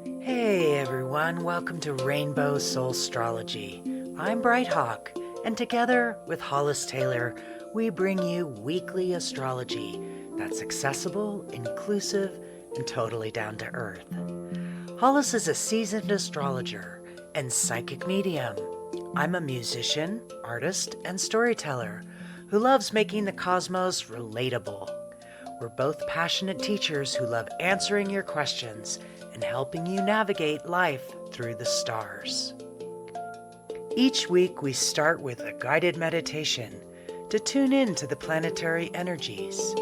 Hey everyone, welcome to Rainbow Soulstrology. I'm Bright Hawk, and together with Hollis Taylor, we bring you weekly astrology that's accessible, inclusive, and totally down to earth. Hollis is a seasoned astrologer and psychic medium. I'm a musician, artist, and storyteller who loves making the cosmos relatable. We're both passionate teachers who love answering your questions and helping you navigate life through the stars. Each week we start with a guided meditation to tune in to the planetary energies.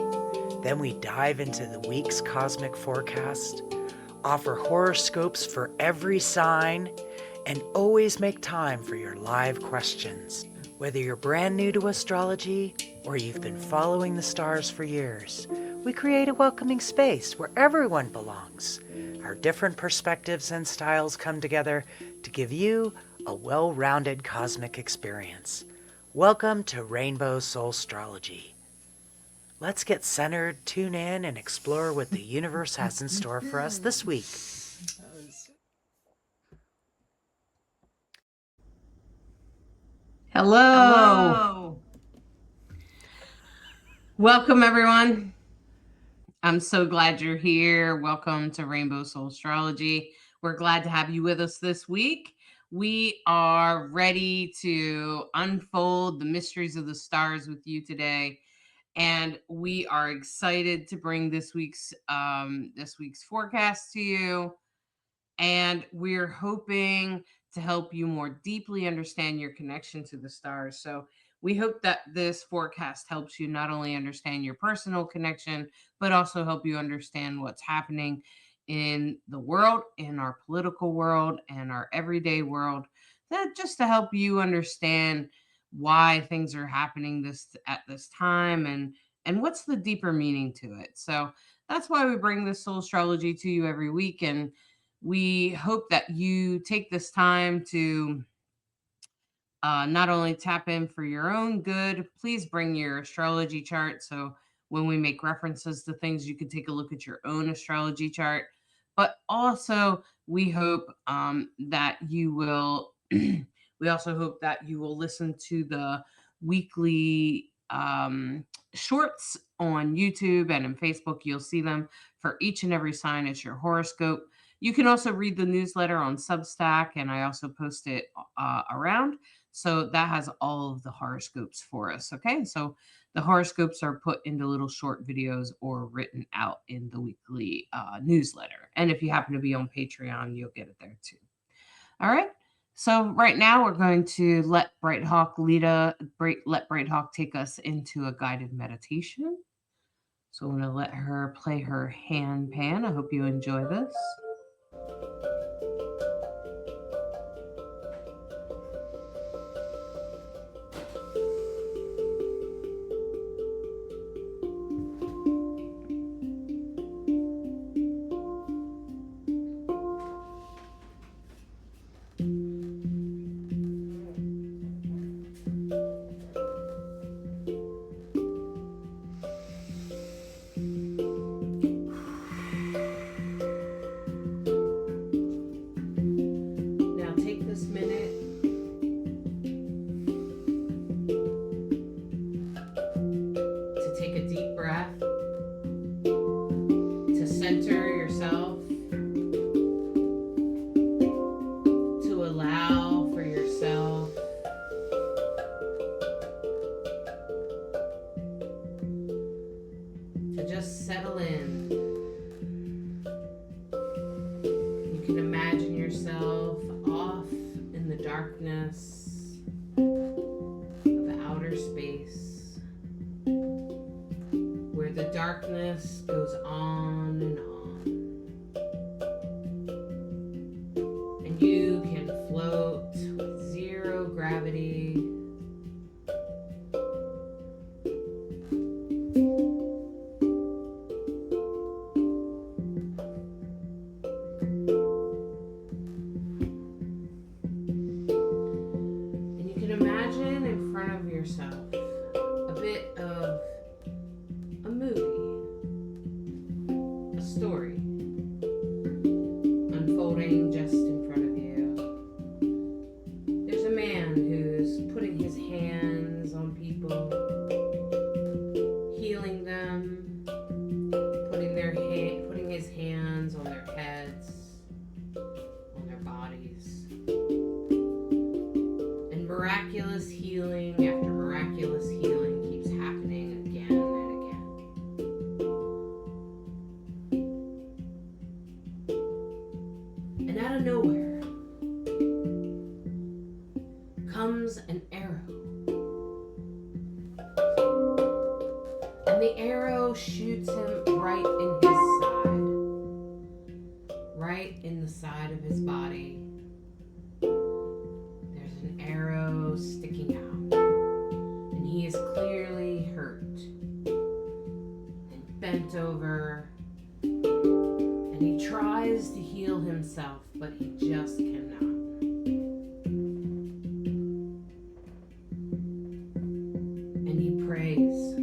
Then we dive into the week's cosmic forecast, offer horoscopes for every sign, and always make time for your live questions. Whether you're brand new to astrology or you've been following the stars for years, we create a welcoming space where everyone belongs. Our different perspectives and styles come together to give you a well-rounded cosmic experience. Welcome to Rainbow Soulstrology. Let's get centered, tune in, and explore what the universe has in store for us this week. Hello. Welcome, everyone. I'm so glad you're here. Welcome to Rainbow Soulstrology. We're glad to have you with us this week. We are ready to unfold the mysteries of the stars with you today, and we are excited to bring this week's forecast to you. And we're hoping to help you more deeply understand your connection to the stars. So we hope that this forecast helps you not only understand your personal connection, but also help you understand what's happening in the world, in our political world, and our everyday world. That just to help you understand why things are happening at this time and what's the deeper meaning to it. So that's why we bring this soul astrology to you every week, and we hope that you take this time to not only tap in for your own good, please bring your astrology chart. So when we make references to things, you can take a look at your own astrology chart. But also, we hope that you will, we also hope that you will listen to the weekly shorts on YouTube and in Facebook. You'll see them for each and every sign as your horoscope. You can also read the newsletter on Substack, and I also post it around. So that has all of the horoscopes for us. Okay. So the horoscopes are put into little short videos or written out in the weekly newsletter. And if you happen to be on Patreon, you'll get it there too. All right. So right now we're going to let Bright Hawk take us into a guided meditation. So I'm going to let her play her hand pan. I hope you enjoy this. Darkness goes on and on, and you can float with zero gravity. And you can imagine in front of yourself a bit of a movie. morning, just in front of you, there's a man who's putting his hands on people, healing them, putting his hands on their heads, on their bodies. And miraculous healing after miraculous healing keeps happening again and again. And out of nowhere comes an arrow. And the arrow shoots him right in his side. Right in the side of his body. There's an arrow sticking out. And he is clearly hurt. And bent over. And he tries to heal himself, but he just cannot. And he prays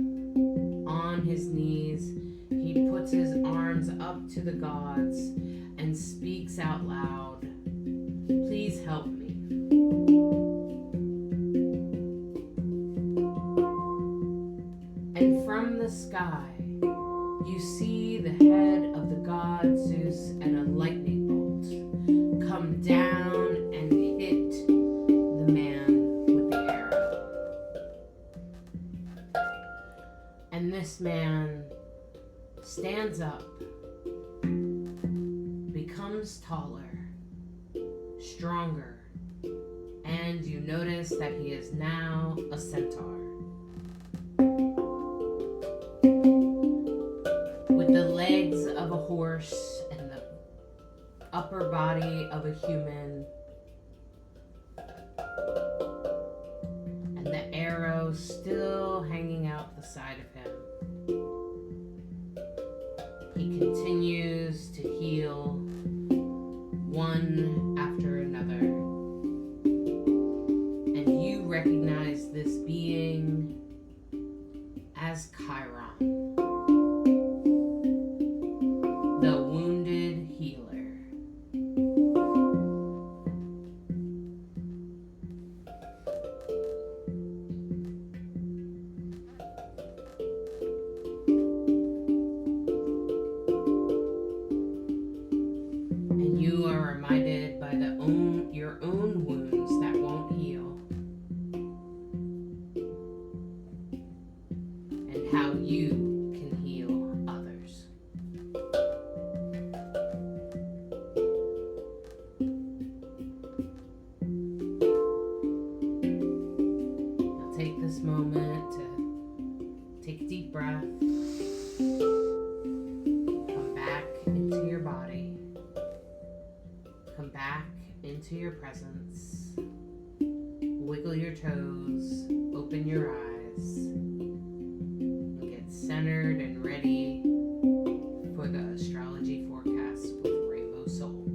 on his knees. He puts his arms up to the gods and speaks out loud, "Please help me." And from the sky, you see the head of the god Zeus and a lightning bolt come down and hit the man with the arrow. And this man stands up, becomes taller, stronger, and you notice that he is now a centaur. With the legs of a horse and the upper body of a human, and the arrow still hanging out the side of him. He continues to heal one after another. And you recognize this being as Chiron, the wounded healer. And you are reminded by your own wounds that won't heal, and how you can heal others. Now take this moment to take a deep breath. Come back into your body. Come back into your presence. Wiggle your toes. Open your eyes. And get centered and ready for the astrology forecast with Rainbow Soul.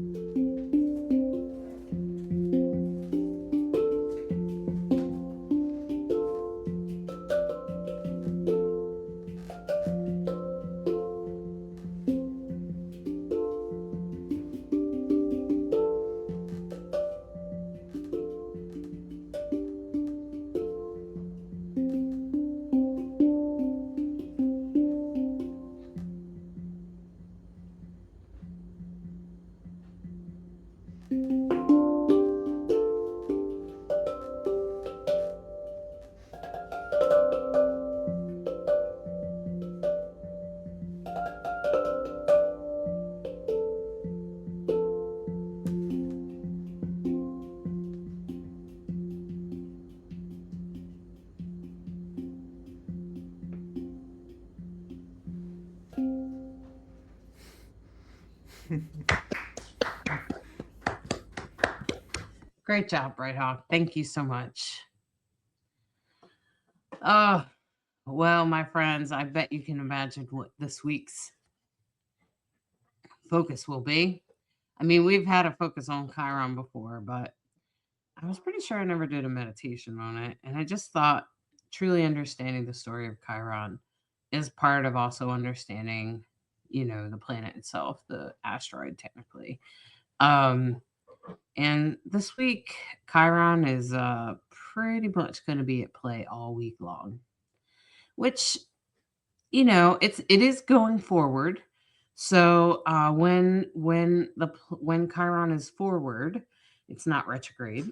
Great job, Bright Hawk. Thank you so much. Oh, well, my friends, I bet you can imagine what this week's focus will be. I mean, we've had a focus on Chiron before, but I was pretty sure I never did a meditation on it. And I just thought truly understanding the story of Chiron is part of also understanding, the planet itself, the asteroid technically. Um, and this week, Chiron is pretty much going to be at play all week long, which, it is going forward. So when Chiron is forward, it's not retrograde.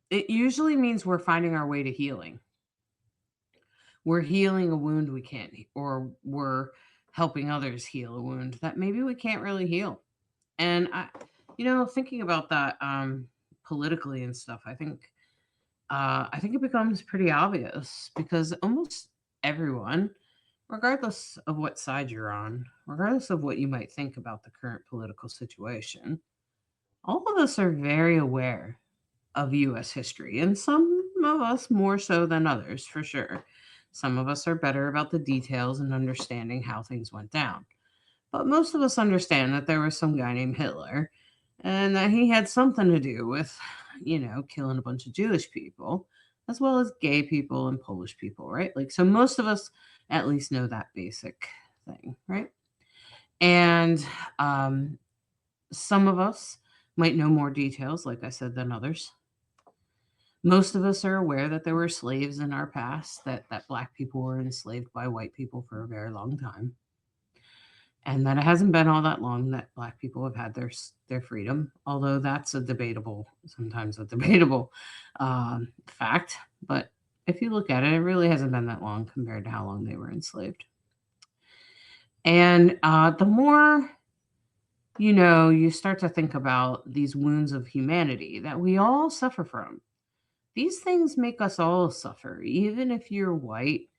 It usually means we're finding our way to healing. We're healing a wound we can't, or we're helping others heal a wound that maybe we can't really heal. And thinking about that politically and stuff, I think it becomes pretty obvious because almost everyone, regardless of what side you're on, regardless of what you might think about the current political situation, all of us are very aware of US history, and some of us more so than others, for sure. Some of us are better about the details and understanding how things went down. But most of us understand that there was some guy named Hitler and that he had something to do with, killing a bunch of Jewish people, as well as gay people and Polish people, right? Like, so most of us at least know that basic thing, right? And some of us might know more details, like I said, than others. Most of us are aware that there were slaves in our past, that Black people were enslaved by white people for a very long time, and that it hasn't been all that long that Black people have had their freedom, although that's sometimes a debatable fact. But if you look at it, it really hasn't been that long compared to how long they were enslaved. And the more you start to think about these wounds of humanity that we all suffer from, these things make us all suffer, even if you're white,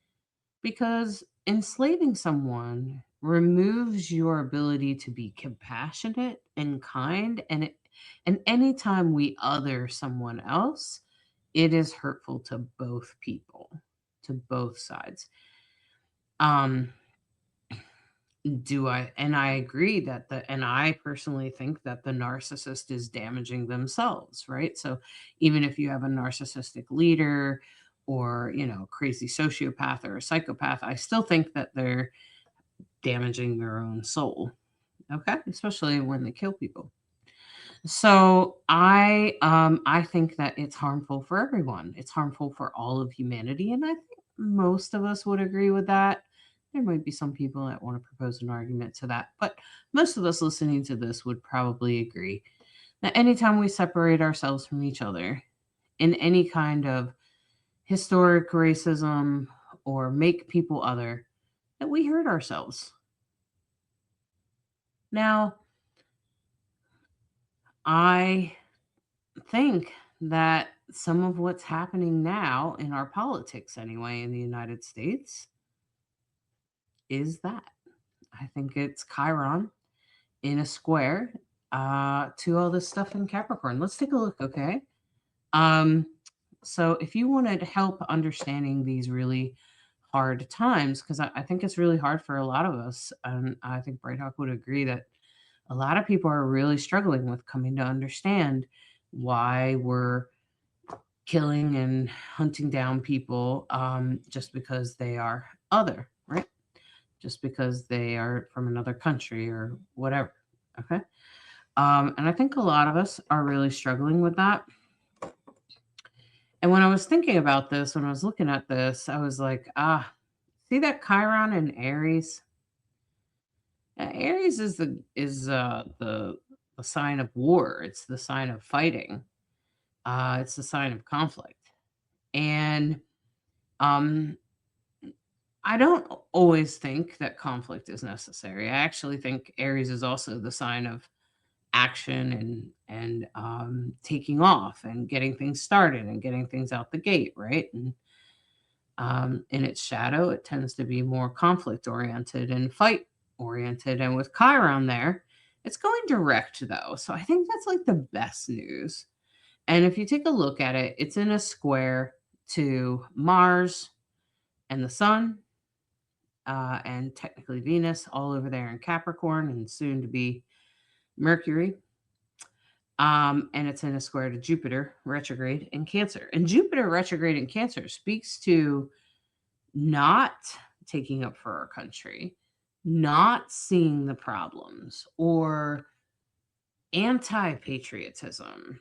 because enslaving someone removes your ability to be compassionate and kind, and anytime we other someone else, it is hurtful to both people, to both sides. Um I agree and I personally think that the narcissist is damaging themselves, right? So even if you have a narcissistic leader or, crazy sociopath or a psychopath, I still think that they're damaging their own soul. Okay? Especially when they kill people. So I think that it's harmful for everyone. It's harmful for all of humanity, and I think most of us would agree with that. There might be some people that want to propose an argument to that, but most of us listening to this would probably agree that anytime we separate ourselves from each other in any kind of historic racism or make people other, that we hurt ourselves. Now, I think that some of what's happening now in our politics, anyway, in the United States, is that. I think it's Chiron in a square to all this stuff in Capricorn. Let's take a look, okay? Um, so if you wanted help understanding these really hard times, because I think it's really hard for a lot of us, and I think Brighthawk would agree that a lot of people are really struggling with coming to understand why we're killing and hunting down people just because they are other, right? Just because they are from another country or whatever. Okay. And I think a lot of us are really struggling with that. And when I was thinking about this, when I was looking at this, I was like, see that Chiron in Aries? Aries is the sign of war. It's the sign of fighting. It's the sign of conflict. And um, I don't always think that conflict is necessary. I actually think Aries is also the sign of action and taking off and getting things started and getting things out the gate, right? And in its shadow, it tends to be more conflict oriented and fight oriented. And with Chiron there, it's going direct though. So I think that's like the best news. And if you take a look at it, it's in a square to Mars and the Sun, and technically Venus, all over there in Capricorn and soon to be Mercury. And it's in a square to Jupiter retrograde in Cancer. And Jupiter retrograde in Cancer speaks to not taking up for our country, not seeing the problems, or anti-patriotism,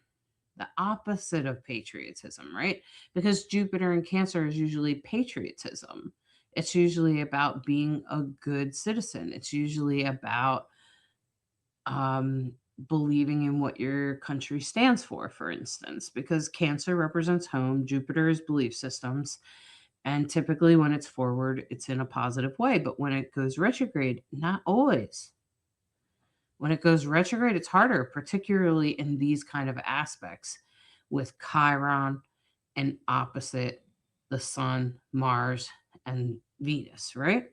the opposite of patriotism, right? Because Jupiter in Cancer is usually patriotism. It's usually about being a good citizen. It's usually about believing in what your country stands for instance, because Cancer represents home, Jupiter is belief systems. And typically, when it's forward, it's in a positive way. But when it goes retrograde, not always. When it goes retrograde, it's harder, particularly in these kind of aspects with Chiron and opposite the Sun, Mars, and Venus, right?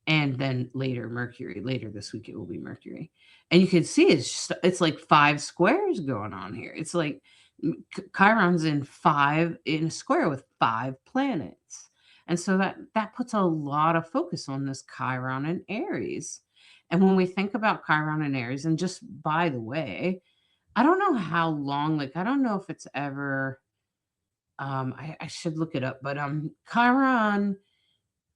And then later Mercury. Later this week it will be Mercury. And you can see it's like 5 squares going on here. It's like Chiron's in a square with 5 planets. And so that puts a lot of focus on this Chiron and Aries. And when we think about Chiron and Aries, and just by the way, I don't know how long, like I don't know if it's ever I should look it up, but Chiron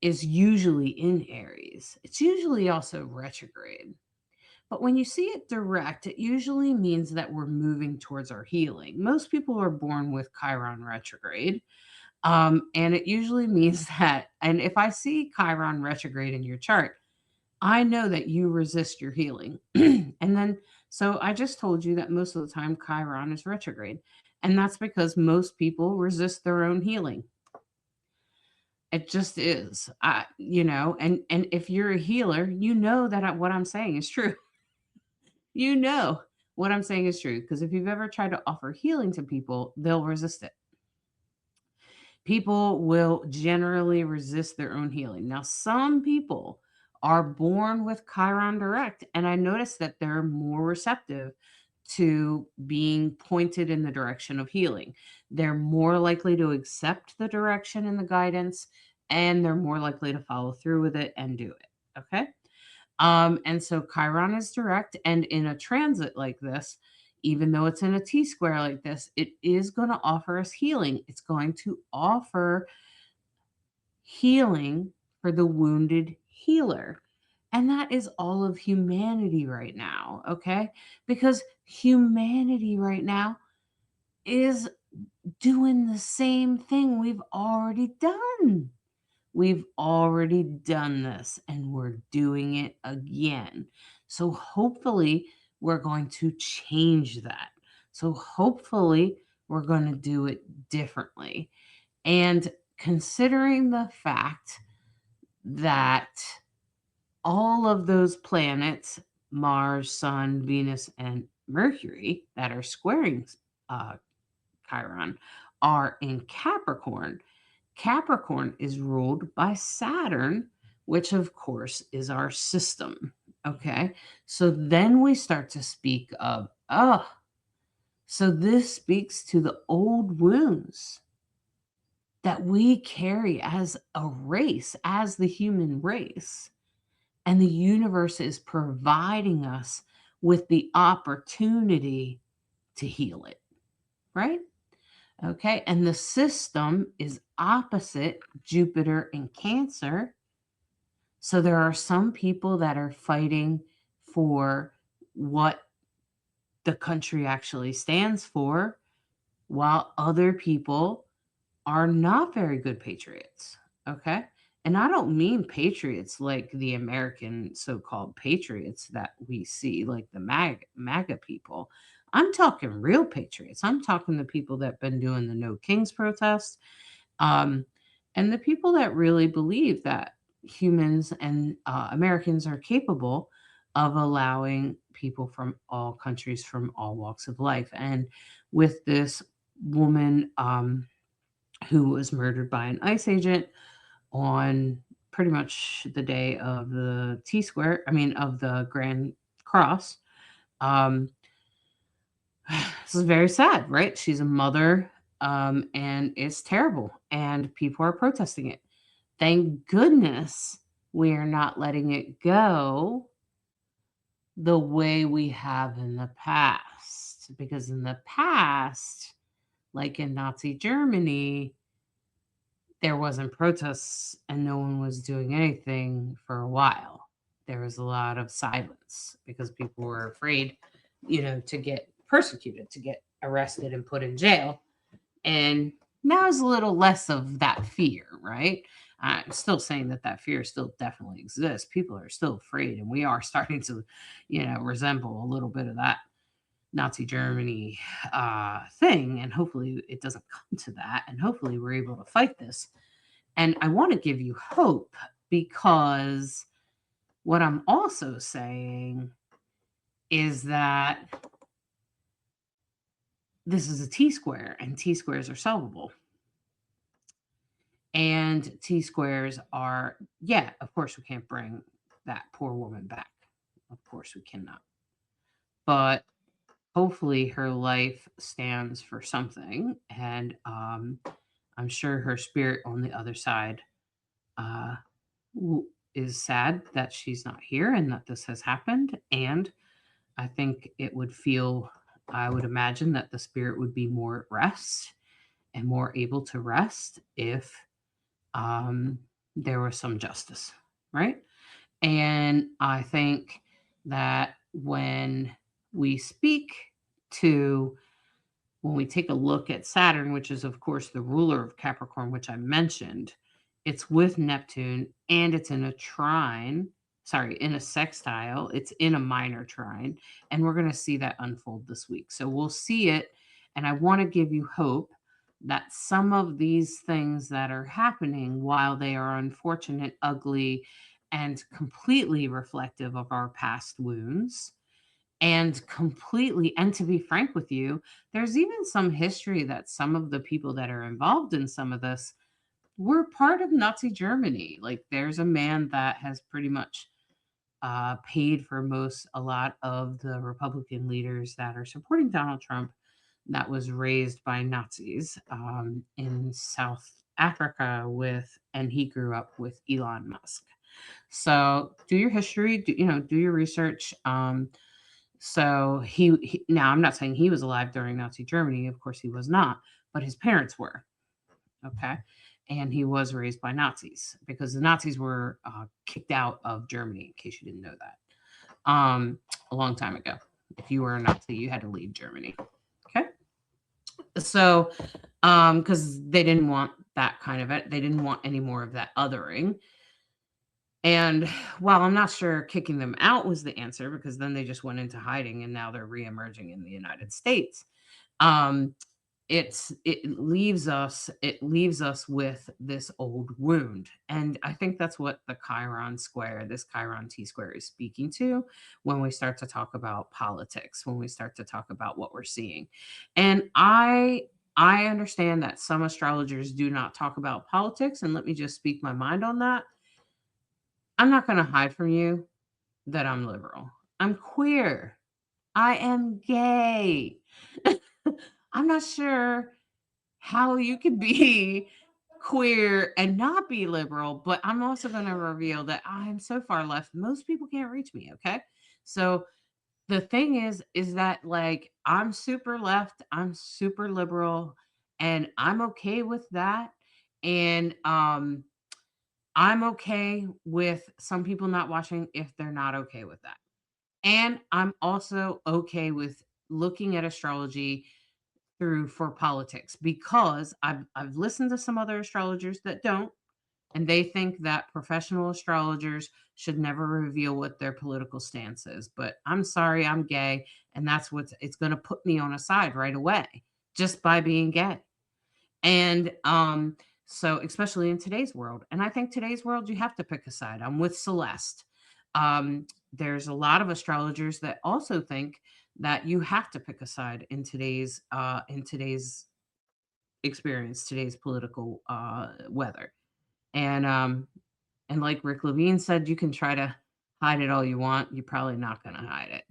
is usually in Aries. It's usually also retrograde. But when you see it direct, it usually means that we're moving towards our healing. Most people are born with Chiron retrograde. And it usually means that, and if I see Chiron retrograde in your chart, I know that you resist your healing. And then, so I just told you that most of the time Chiron is retrograde. And that's because most people resist their own healing. It just is. And if you're a healer, you know that what I'm saying is true. You know what I'm saying is true, because if you've ever tried to offer healing to people, they'll resist it. People will generally resist their own healing. Now, some people are born with Chiron direct, and I noticed that they're more receptive to being pointed in the direction of healing. They're more likely to accept the direction and the guidance, and they're more likely to follow through with it and do it. Okay. And so Chiron is direct, and in a transit like this, even though it's in a T square like this, it is going to offer us healing. It's going to offer healing for the wounded healer. And that is all of humanity right now, okay? Because humanity right now is doing the same thing we've already done. We've already done this and we're doing it again. So hopefully we're going to change that. So hopefully we're going to do it differently. And considering the fact that all of those planets, Mars, Sun, Venus, and Mercury, that are squaring Chiron, are in Capricorn. Capricorn is ruled by Saturn, which of course is our system. Okay. So then we start to speak of, so this speaks to the old wounds that we carry as a race, as the human race. And the universe is providing us with the opportunity to heal it, right? Okay. And the system is opposite Jupiter in Cancer. So there are some people that are fighting for what the country actually stands for, while other people are not very good patriots. Okay. And I don't mean patriots like the American so called patriots that we see, like the MAGA people. I'm talking real patriots. I'm talking the people that have been doing the No Kings protest, and the people that really believe that humans and Americans are capable of allowing people from all countries, from all walks of life. And with this woman, who was murdered by an ICE agent on pretty much the day of the of the Grand Cross. Um, this is very sad, right? She's a mother, and it's terrible, and people are protesting it. Thank goodness we are not letting it go the way we have in the past, because in the past, like in Nazi Germany, there wasn't protests and no one was doing anything for a while. There was a lot of silence because people were afraid to get persecuted, to get arrested and put in jail. And now is a little less of that fear, right? I'm still saying that fear still definitely exists. People are still afraid, and we are starting to, resemble a little bit of that Nazi Germany thing. And hopefully it doesn't come to that. And hopefully we're able to fight this. And I want to give you hope, because what I'm also saying is that this is a T-square, and T-squares are solvable. And T-squares are, yeah, of course we can't bring that poor woman back. Of course we cannot. But hopefully her life stands for something. And I'm sure her spirit on the other side is sad that she's not here and that this has happened. And I think I would imagine that the spirit would be more at rest and more able to rest if there was some justice, right? And I think that when we take a look at Saturn, which is, of course, the ruler of Capricorn, which I mentioned, it's with Neptune, and it's in a sextile. It's in a minor trine, and we're going to see that unfold this week. So we'll see it, and I want to give you hope that some of these things that are happening, while they are unfortunate, ugly, and completely reflective of our past wounds, and to be frank with you, there's even some history that some of the people that are involved in some of this were part of Nazi Germany. Like, there's a man that has pretty much paid for a lot of the Republican leaders that are supporting Donald Trump, that was raised by Nazis in South Africa and he grew up with Elon Musk. So do your history, do your research. So now, I'm not saying he was alive during Nazi Germany. Of course he was not, but his parents were. Okay. And he was raised by Nazis, because the Nazis were kicked out of Germany, in case you didn't know that, a long time ago. If you were a Nazi, you had to leave Germany. Okay. So, because they didn't want that kind of it. They didn't want any more of that othering. And while I'm not sure kicking them out was the answer, because then they just went into hiding and now they're reemerging in the United States, it leaves us with this old wound. And I think that's what this Chiron T-square is speaking to when we start to talk about politics, when we start to talk about what we're seeing. And I understand that some astrologers do not talk about politics, and let me just speak my mind on that. I'm not going to hide from you that I'm liberal. I'm queer. I am gay. I'm not sure how you can be queer and not be liberal, but I'm also going to reveal that I'm so far left, most people can't reach me. Okay. So the thing is that, like, I'm super left, I'm super liberal, and I'm okay with that. And I'm okay with some people not watching if they're not okay with that. And I'm also okay with looking at astrology for politics, because I've listened to some other astrologers that don't, and they think that professional astrologers should never reveal what their political stance is. But I'm sorry, I'm gay, and it's going to put me on a side right away just by being gay. And so, especially in today's world, and I think today's world, you have to pick a side. I'm with Celeste. There's a lot of astrologers that also think that you have to pick a side in today's experience, today's political weather. And like Rick Levine said, you can try to hide it all you want, you're probably not going to hide it.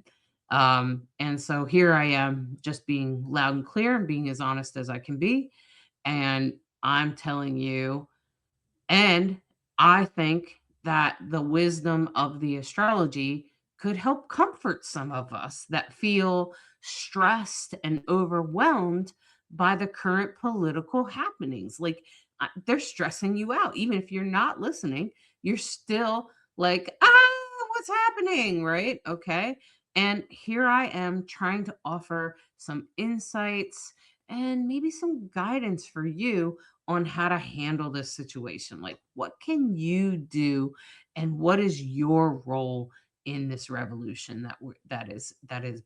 And so here I am, just being loud and clear and being as honest as I can be. And I'm telling you, and I think that the wisdom of the astrology could help comfort some of us that feel stressed and overwhelmed by the current political happenings. Like, they're stressing you out. Even if you're not listening, you're still like, what's happening? Right. Okay. And here I am trying to offer some insights and maybe some guidance for you on how to handle this situation. Like, what can you do, and what is your role in this revolution that is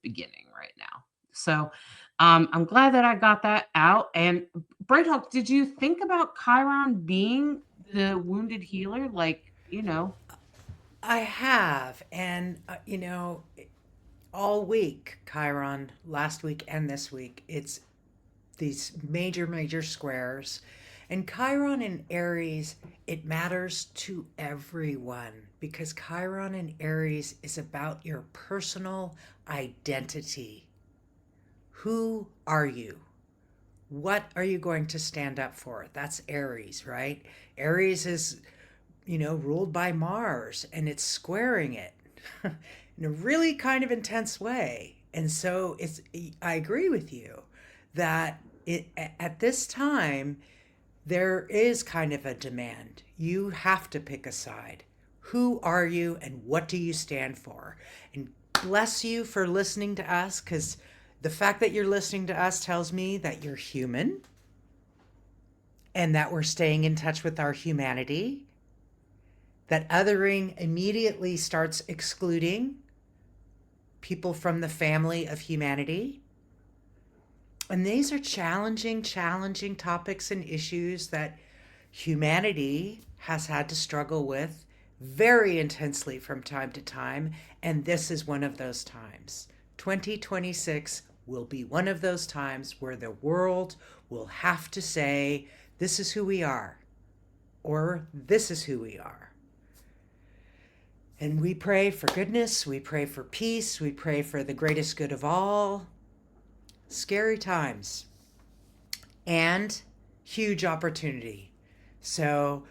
beginning right now? So, I'm glad that I got that out. And Bright Hawk, did you think about Chiron being the wounded healer? I have, and all week, Chiron, last week and this week, it's these major squares. And Chiron in Aries, it matters to everyone because Chiron in Aries is about your personal identity. Who are you? What are you going to stand up for? That's Aries, right? Aries is, ruled by Mars, and it's squaring it in a really kind of intense way. And so I agree with you that at this time, there is kind of a demand. You have to pick a side. Who are you and what do you stand for? And bless you for listening to us, because the fact that you're listening to us tells me that you're human and that we're staying in touch with our humanity, that othering immediately starts excluding people from the family of humanity. And these are challenging topics and issues that humanity has had to struggle with very intensely from time to time. And this is one of those times. 2026 will be one of those times where the world will have to say, this is who we are, or this is who we are. And we pray for goodness, we pray for peace, we pray for the greatest good of all. Scary times and huge opportunity. So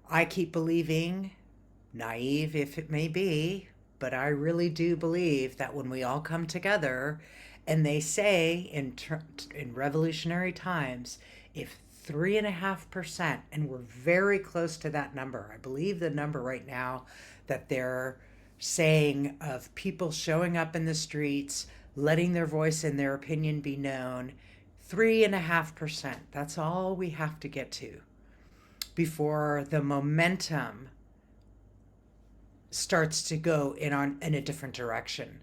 I keep believing, naive if it may be, but I really do believe that when we all come together, and they say in revolutionary times, if 3.5%, and we're very close to that number, I believe the number right now that they're saying of people showing up in the streets, letting their voice and their opinion be known, 3.5%. That's all we have to get to before the momentum starts to go in a different direction.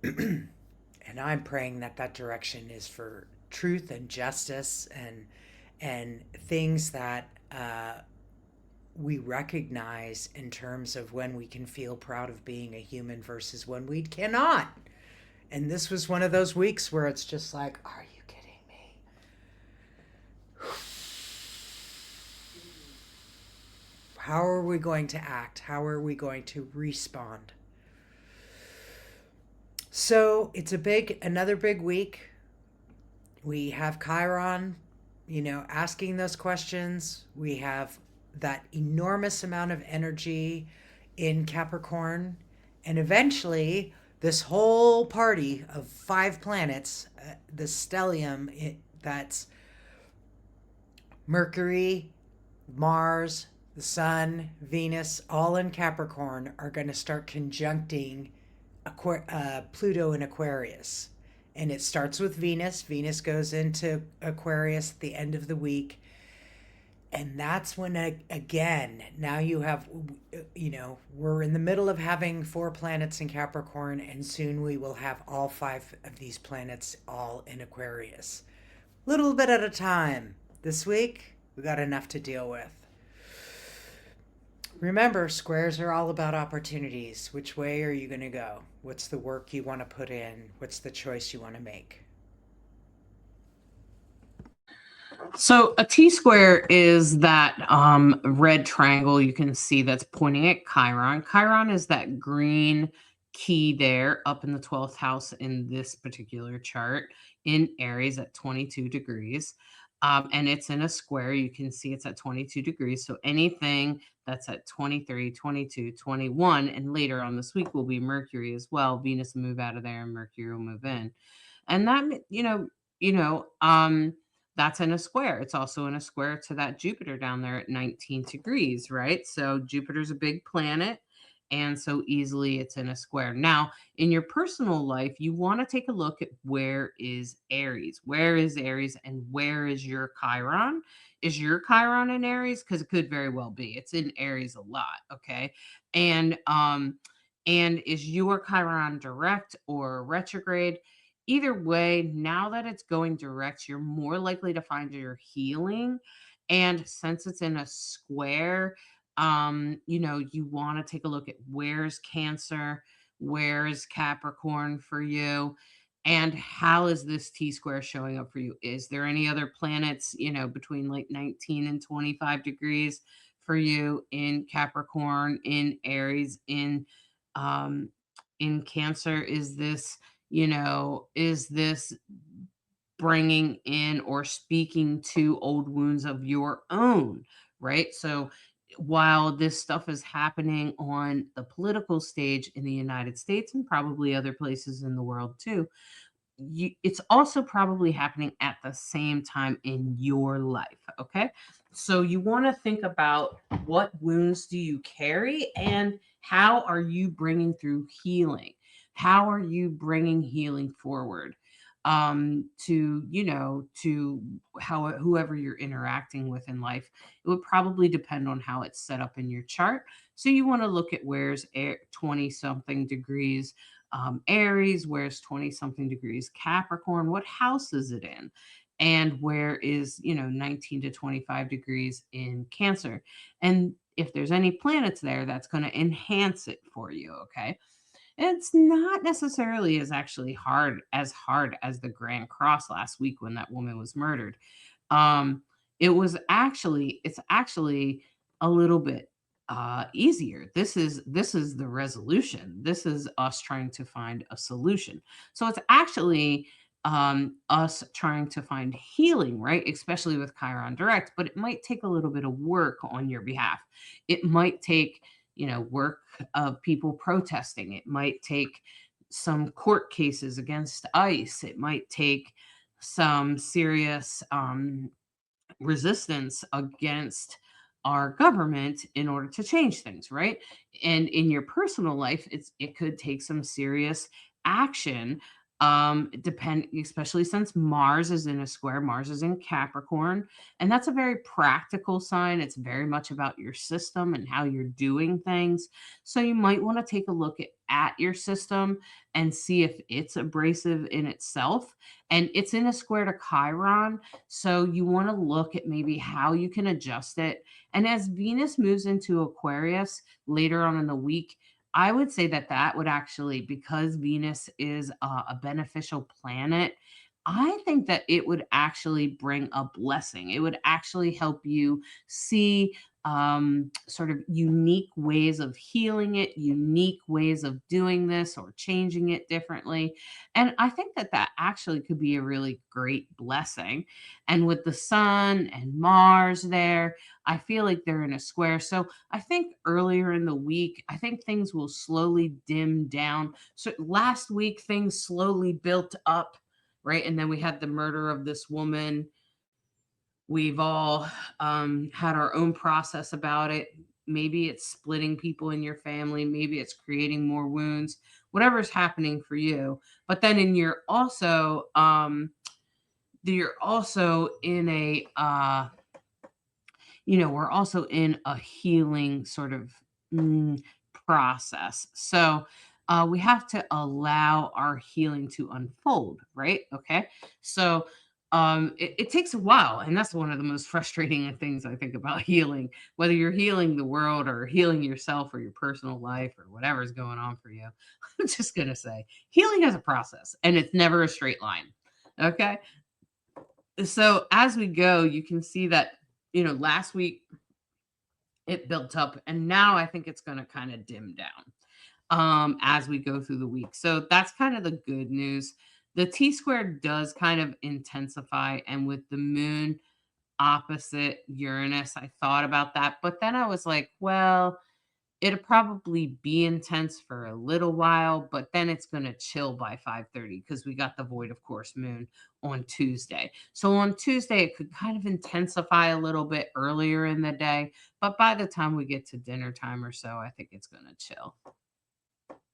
And I'm praying that direction is for truth and justice and things that we recognize in terms of when we can feel proud of being a human versus when we cannot. And this was one of those weeks where it's just like, are you kidding me? How are we going to act? How are we going to respond? So it's another big week. We have Chiron, asking those questions. We have that enormous amount of energy in Capricorn. And eventually, this whole party of 5 planets, the stellium, that's Mercury, Mars, the Sun, Venus, all in Capricorn, are going to start conjuncting Pluto in Aquarius. And it starts with Venus. Venus goes into Aquarius at the end of the week. And that's when, again, now you have, we're in the middle of having 4 planets in Capricorn, and soon we will have all 5 of these planets all in Aquarius. Little bit at a time. This week, we got enough to deal with. Remember, squares are all about opportunities. Which way are you going to go? What's the work you want to put in? What's the choice you want to make? So a T-square is that red triangle you can see that's pointing at Chiron. Chiron is that green key there up in the 12th house in this particular chart in Aries at 22 degrees. And it's in a square. You can see it's at 22 degrees. So anything that's at 23, 22, 21, and later on this week will be Mercury as well. Venus will move out of there and Mercury will move in. And that, that's in a square. It's also in a square to that Jupiter down there at 19 degrees, right? So Jupiter's a big planet, And so easily it's in a square. Now, in your personal life, you want to take a look at where is Aries? Where is Aries and where is your Chiron? Is your Chiron in Aries? Because it could very well be. It's in Aries a lot. Okay. And is your Chiron direct or retrograde? Either way, now that it's going direct, you're more likely to find your healing. And since it's in a square, you want to take a look at where's Cancer, where's Capricorn for you, and how is this T square showing up for you? Is there any other planets, between like 19 and 25 degrees for you in Capricorn, in Aries, um in Cancer? Is this bringing in or speaking to old wounds of your own, right? So while this stuff is happening on the political stage in the United States and probably other places in the world too, it's also probably happening at the same time in your life. Okay. So you want to think about what wounds do you carry and how are you bringing through healing? How are you bringing healing forward? To how whoever you're interacting with in life, it would probably depend on how it's set up in your chart. So you want to look at where's 20 something degrees Aries, where's 20 something degrees Capricorn, what house is it in? And where is, 19 to 25 degrees in Cancer? And if there's any planets there, that's going to enhance it for you. Okay. It's not necessarily as hard as the Grand Cross last week when that woman was murdered. Um, it's actually a little bit easier. This is the resolution. This is us trying to find a solution. So it's actually us trying to find healing, right? Especially with Chiron direct, but it might take a little bit of work on your behalf. It might take work of people protesting. It might take some court cases against ICE. It might take some serious resistance against our government in order to change things, right? And in your personal life, it could take some serious action. Especially since Mars is in a square, Mars is in Capricorn, and that's a very practical sign. It's very much about your system and how you're doing things. So you might want to take a look at your system and see if it's abrasive in itself. And it's in a square to Chiron, so you want to look at maybe how you can adjust it. And as Venus moves into Aquarius later on in the week, I would say that would actually, because Venus is a beneficial planet, I think that it would actually bring a blessing. It would actually help you see sort of unique ways of healing it, unique ways of doing this or changing it differently. And I think that actually could be a really great blessing. And with the sun and Mars there, I feel like they're in a square. So I think earlier in the week, I think things will slowly dim down. So last week, things slowly built up, right? And then we had the murder of this woman. We've all had our own process about it. Maybe it's splitting people in your family. Maybe it's creating more wounds, whatever's happening for you. But then you're also in a, we're also in a healing sort of process. So we have to allow our healing to unfold, right? Okay. So it takes a while. And that's one of the most frustrating things I think about healing, whether you're healing the world or healing yourself or your personal life or whatever's going on for you. I'm just going to say healing has a process and it's never a straight line. Okay. So as we go, you can see that, last week it built up and now I think it's going to kind of dim down as we go through the week. So that's kind of the good news. The T square does kind of intensify, and with the moon opposite Uranus, I thought about that, but then I was like, well, It'll probably be intense for a little while, but then it's going to chill by 5:30 because we got the void of course moon on Tuesday. So on Tuesday it could kind of intensify a little bit earlier in the day, but by the time we get to dinner time or so, I think it's going to chill.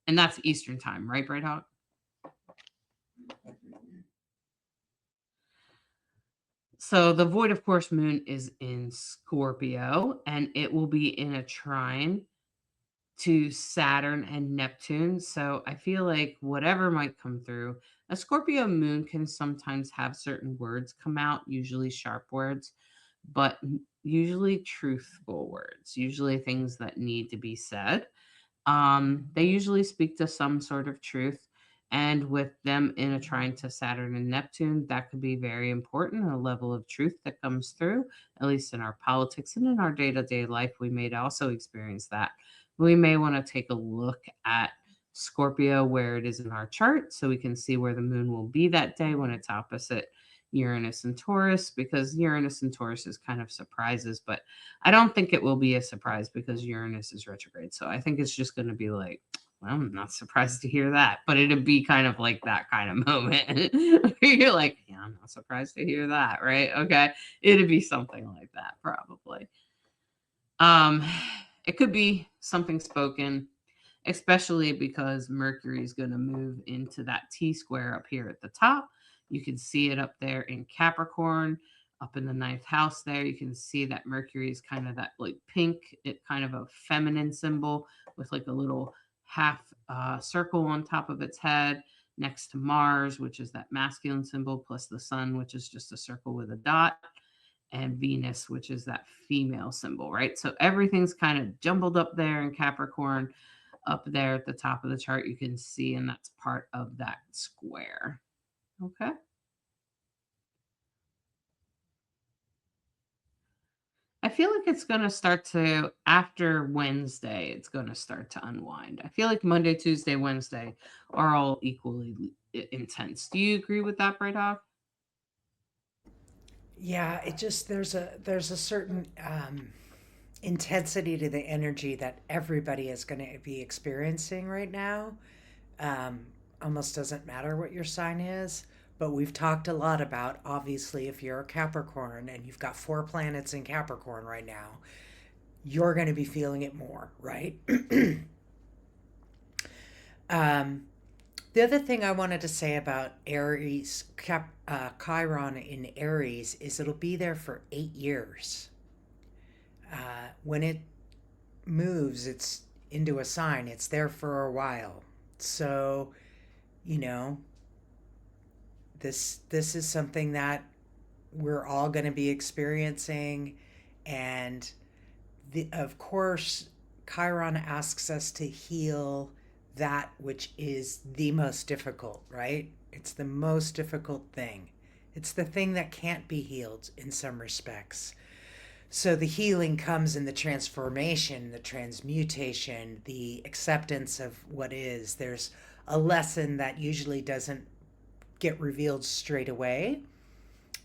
And that's Eastern time, right, Bright Hawk? So the void of course moon is in Scorpio and it will be in a trine to Saturn and Neptune. So I feel like whatever might come through, a Scorpio moon can sometimes have certain words come out, usually sharp words, but usually truthful words, usually things that need to be said. They usually speak to some sort of truth. And with them in a trine to Saturn and Neptune, that could be very important, a level of truth that comes through, at least in our politics and in our day to day life. We may also experience that. We may want to take a look at Scorpio, where it is in our chart, so we can see where the moon will be that day when it's opposite Uranus and Taurus, because Uranus and Taurus is kind of surprises, but I don't think it will be a surprise because Uranus is retrograde. So I think it's just going to be like, well, I'm not surprised to hear that, but it'd be kind of like that kind of moment where you're like, yeah, I'm not surprised to hear that, right? Okay. It'd be something like that, probably. Um, it could be something spoken, especially because Mercury is going to move into that T square up here at the top. You can see it up there in Capricorn, up in the ninth house there. You can see that Mercury is kind of that like pink, it kind of a feminine symbol with like a little half circle on top of its head next to Mars, which is that masculine symbol, plus the sun, which is just a circle with a dot, and Venus, which is that female symbol, right? So everything's kind of jumbled up there in Capricorn. Up there at the top of the chart, you can see, and that's part of that square. Okay. I feel like it's going to start to, after Wednesday, it's going to start to unwind. I feel like Monday, Tuesday, Wednesday are all equally intense. Do you agree with that, Bright Hawk? Yeah, it just there's a certain intensity to the energy that everybody is going to be experiencing right now. Um, Almost doesn't matter what your sign is, but we've talked a lot about obviously if you're a Capricorn and you've got 4 planets in Capricorn right now, you're going to be feeling it more, right? um, the other thing I wanted to say about Chiron in Aries is it'll be there for 8 years. When it moves, it's into a sign. It's there for a while. So, you know, this is something that we're all going to be experiencing, and of course, Chiron asks us to heal that which is the most difficult, right? It's the most difficult thing. It's the thing that can't be healed in some respects. So the healing comes in the transformation, the transmutation, the acceptance of what is. There's a lesson that usually doesn't get revealed straight away.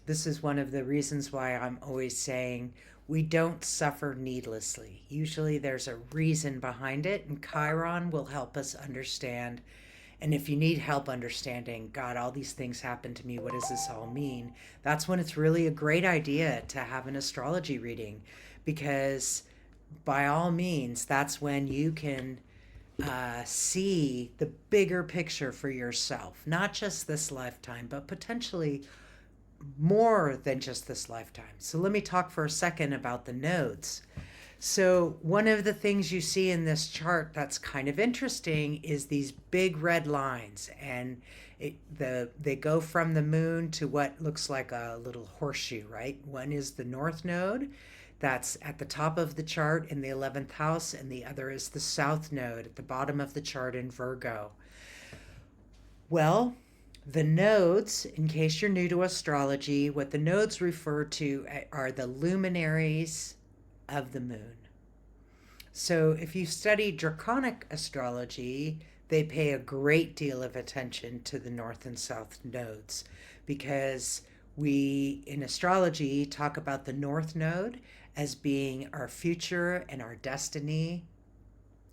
This is one of the reasons why I'm always saying we don't suffer needlessly. Usually there's a reason behind it, and Chiron will help us understand. And if you need help understanding, God, all these things happen to me, what does this all mean? That's when it's really a great idea to have an astrology reading, because by all means, that's when you can see the bigger picture for yourself, not just this lifetime, but potentially more than just this lifetime. So let me talk for a second about the nodes. So one of the things you see in this chart that's kind of interesting is these big red lines, and they go from the moon to what looks like a little horseshoe, right? One is the north node, that's at the top of the chart in the 11th house, and the other is the south node at the bottom of the chart in Virgo. Well, the nodes, in case you're new to astrology, what the nodes refer to are the luminaries of the moon. So if you study draconic astrology, they pay a great deal of attention to the north and south nodes, because we in astrology talk about the north node as being our future and our destiny,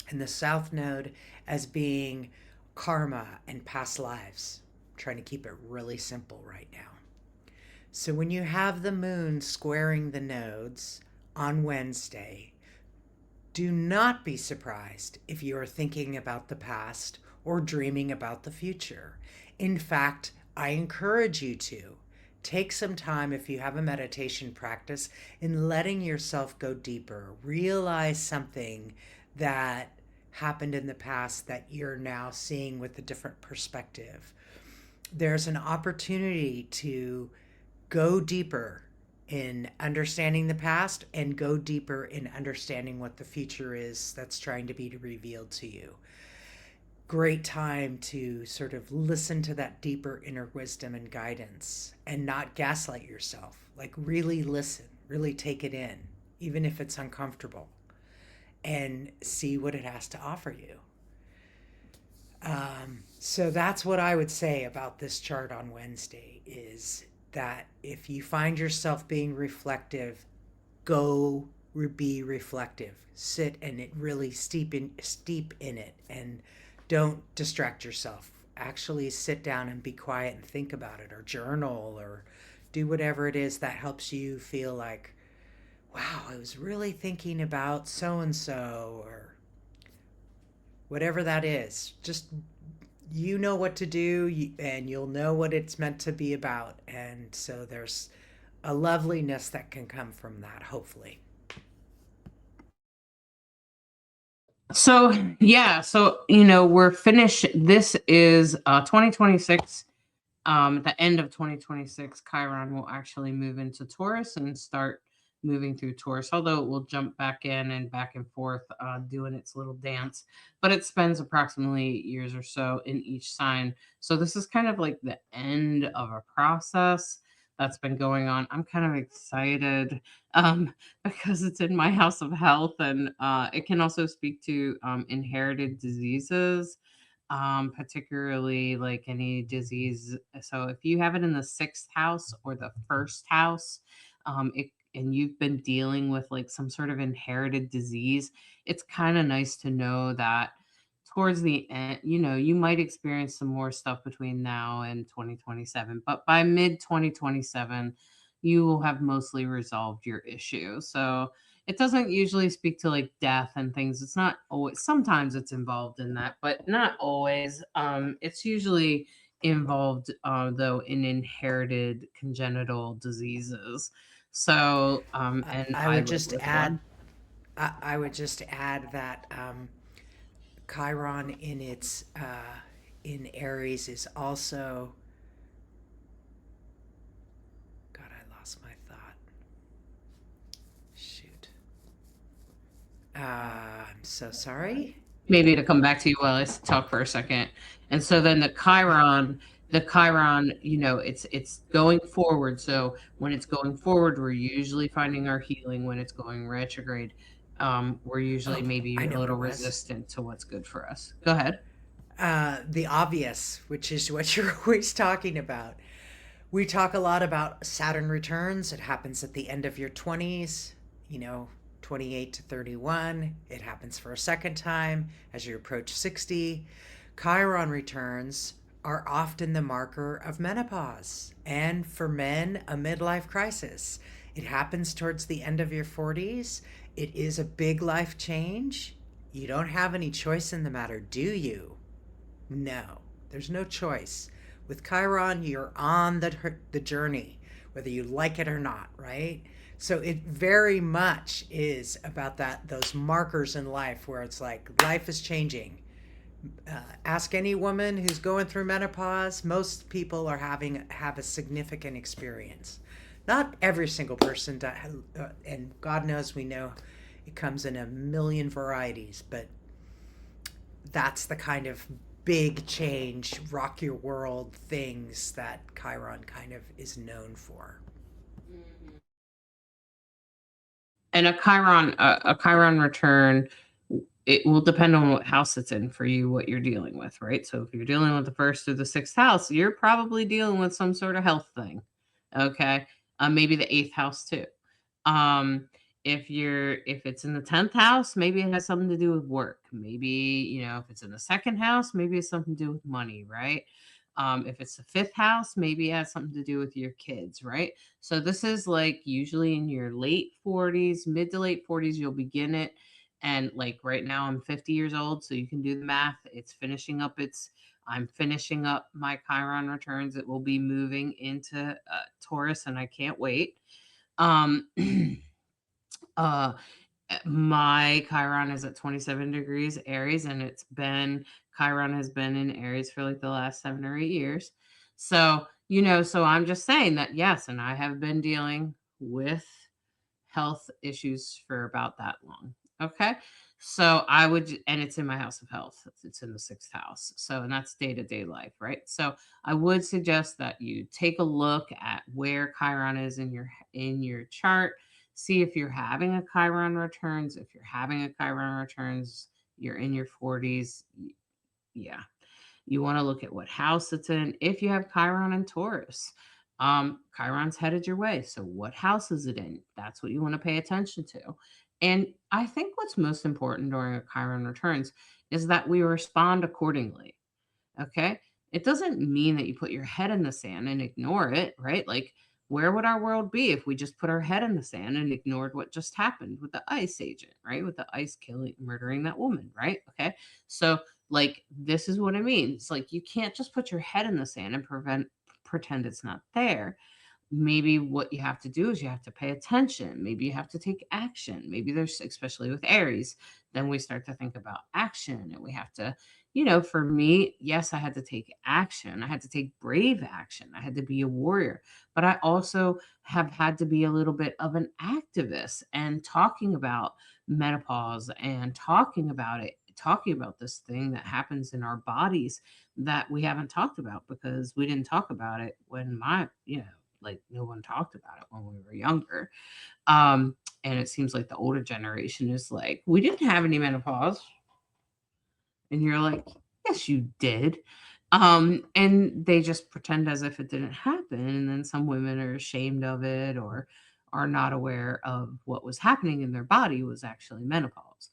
and the south node as being karma and past lives. I'm trying to keep it really simple right now. So when you have the moon squaring the nodes on Wednesday, do not be surprised if you are thinking about the past or dreaming about the future. In fact, I encourage you to take some time, if you have a meditation practice, in letting yourself go deeper. Realize something that happened in the past that you're now seeing with a different perspective. There's an opportunity to go deeper in understanding the past and go deeper in understanding what the future is that's trying to be revealed to you. Great time to sort of listen to that deeper inner wisdom and guidance and not gaslight yourself. Like, really listen, really take it in, even if it's uncomfortable, and see what it has to offer you. So that's what I would say about this chart on Wednesday, is that if you find yourself being reflective, go be reflective. Sit and it really steep in it, and don't distract yourself. Actually sit down and be quiet and think about it, or journal, or do whatever it is that helps you feel like, wow, I was really thinking about so and so, or whatever that is. Just, you know what to do, and you'll know what it's meant to be about. And so there's a loveliness that can come from that, hopefully. So, yeah, so, we're finished. This is 2026. At the end of 2026, Chiron will actually move into Taurus and start moving through Taurus, although it will jump back in and back and forth, doing its little dance. But it spends approximately 8 years or so in each sign. So this is kind of like the end of a process that's been going on. I'm kind of excited because it's in my house of health, and it can also speak to inherited diseases, particularly like any disease. So if you have it in the sixth house or the first house, and you've been dealing with like some sort of inherited disease, it's kind of nice to know that towards the end, you might experience some more stuff between now and 2027, but by mid 2027, you will have mostly resolved your issue. So it doesn't usually speak to like death and things. It's not always, sometimes it's involved in that, but not always. It's usually involved, though, in inherited congenital diseases. So, and I I would live just with add, one. I would just add that Chiron in its in Aries is also. God, I lost my thought. Shoot. I'm so sorry. Maybe to come back to you while I talk for a second. And so then the Chiron, it's going forward. So when it's going forward, we're usually finding our healing. When it's going retrograde, we're usually Oh, maybe I a know what little it was. resistant to what's good for us. Go ahead. The obvious, which is what you're always talking about. We talk a lot about Saturn returns. It happens at the end of your 20s, you know, 28 to 31. It happens for a second time as you approach 60. Chiron returns are often the marker of menopause, and for men, a midlife crisis. It happens towards the end of your 40s. It is a big life change. You don't have any choice in the matter, do you? No, there's no choice. With Chiron, you're on the journey, whether you like it or not, right? So it very much is about those markers in life where it's like life is changing. Ask any woman who's going through menopause. Most people have a significant experience. Not every single person, and God knows we know it comes in a million varieties, but that's the kind of big change, rock your world things that Chiron kind of is known for. And a Chiron return, it will depend on what house it's in for you, what you're dealing with, right? So if you're dealing with the first or the sixth house, you're probably dealing with some sort of health thing. Okay. Maybe the eighth house too. Um, If it's in the 10th house, maybe it has something to do with work. Maybe, if it's in the second house, maybe it's something to do with money, right? If it's the fifth house, maybe it has something to do with your kids, right? So this is like usually in your late 40s, mid to late 40s, you'll begin it. And like right now, I'm 50 years old, so you can do the math. I'm finishing up my Chiron returns. It will be moving into Taurus, and I can't wait. Um, uh, my Chiron is at 27 degrees Aries, and Chiron has been in Aries for like the last 7 or 8 years. So, so I'm just saying that, yes, and I have been dealing with health issues for about that long. Okay. So and it's in my house of health. It's in the sixth house. So, and that's day to day life, right? So I would suggest that you take a look at where Chiron is in your chart. See if you're having a Chiron returns. If you're having a Chiron returns, you're in your 40s. Yeah, you want to look at what house it's in. If you have Chiron and Taurus, Chiron's headed your way. So what house is it in? That's what you want to pay attention to. And I think what's most important during a Chiron returns is that we respond accordingly. Okay. It doesn't mean that you put your head in the sand and ignore it, right? Like, where would our world be if we just put our head in the sand and ignored what just happened with the ICE agent, right? With the ICE murdering that woman, right? Okay. So, like, this is what it means. Like, you can't just put your head in the sand and pretend it's not there. Maybe what you have to do is you have to pay attention. Maybe you have to take action. Maybe there's, especially with Aries, then we start to think about action, and we have to, for me, yes, I had to take action. I had to take brave action. I had to be a warrior, but I also have had to be a little bit of an activist and talking about menopause and talking about this thing that happens in our bodies that we haven't talked about because we didn't talk about it when like no one talked about it when we were younger. And it seems like the older generation is like, we didn't have any menopause. And you're like, yes, you did. And they just pretend as if it didn't happen. And then some women are ashamed of it or are not aware of what was happening in their body was actually menopause.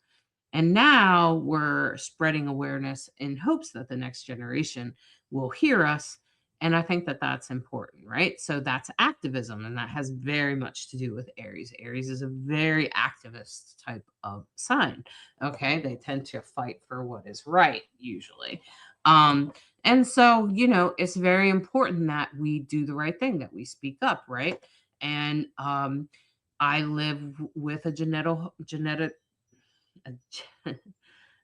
And now we're spreading awareness in hopes that the next generation will hear us. And I think that that's important, right? So that's activism, and that has very much to do with Aries. Aries is a very activist type of sign. Okay. They tend to fight for what is right, usually. Um, and so, it's very important that we do the right thing, that we speak up, right? And I live with a,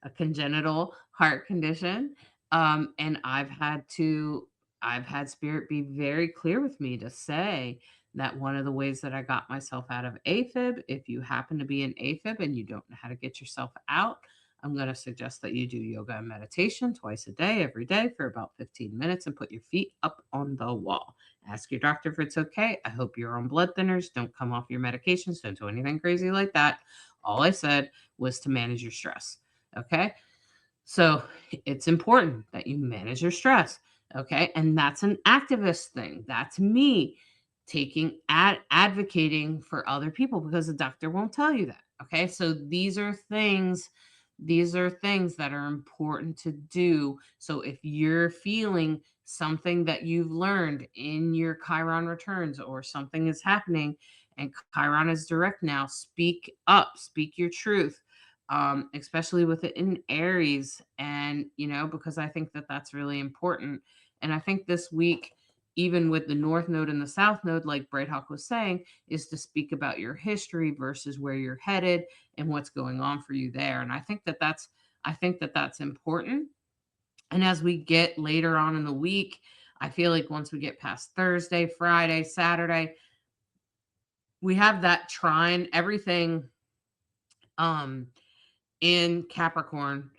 a congenital heart condition. And I've had spirit be very clear with me to say that one of the ways that I got myself out of AFib, if you happen to be an AFib and you don't know how to get yourself out, I'm going to suggest that you do yoga and meditation twice a day, every day for about 15 minutes and put your feet up on the wall. Ask your doctor if it's okay. I hope you're on blood thinners. Don't come off your medications. Don't do anything crazy like that. All I said was to manage your stress. Okay. So it's important that you manage your stress. Okay. And that's an activist thing. That's me advocating for other people because the doctor won't tell you that. Okay. So these are things that are important to do. So if you're feeling something that you've learned in your Chiron returns or something is happening and Chiron is direct now, speak up, speak your truth. Especially with it in Aries. And, because I think that that's really important. And I think this week, even with the North Node and the South Node, like Bright Hawk was saying, is to speak about your history versus where you're headed and what's going on for you there. And I think that that's important. And as we get later on in the week, I feel like once we get past Thursday, Friday, Saturday, we have that trine, everything in Capricorn,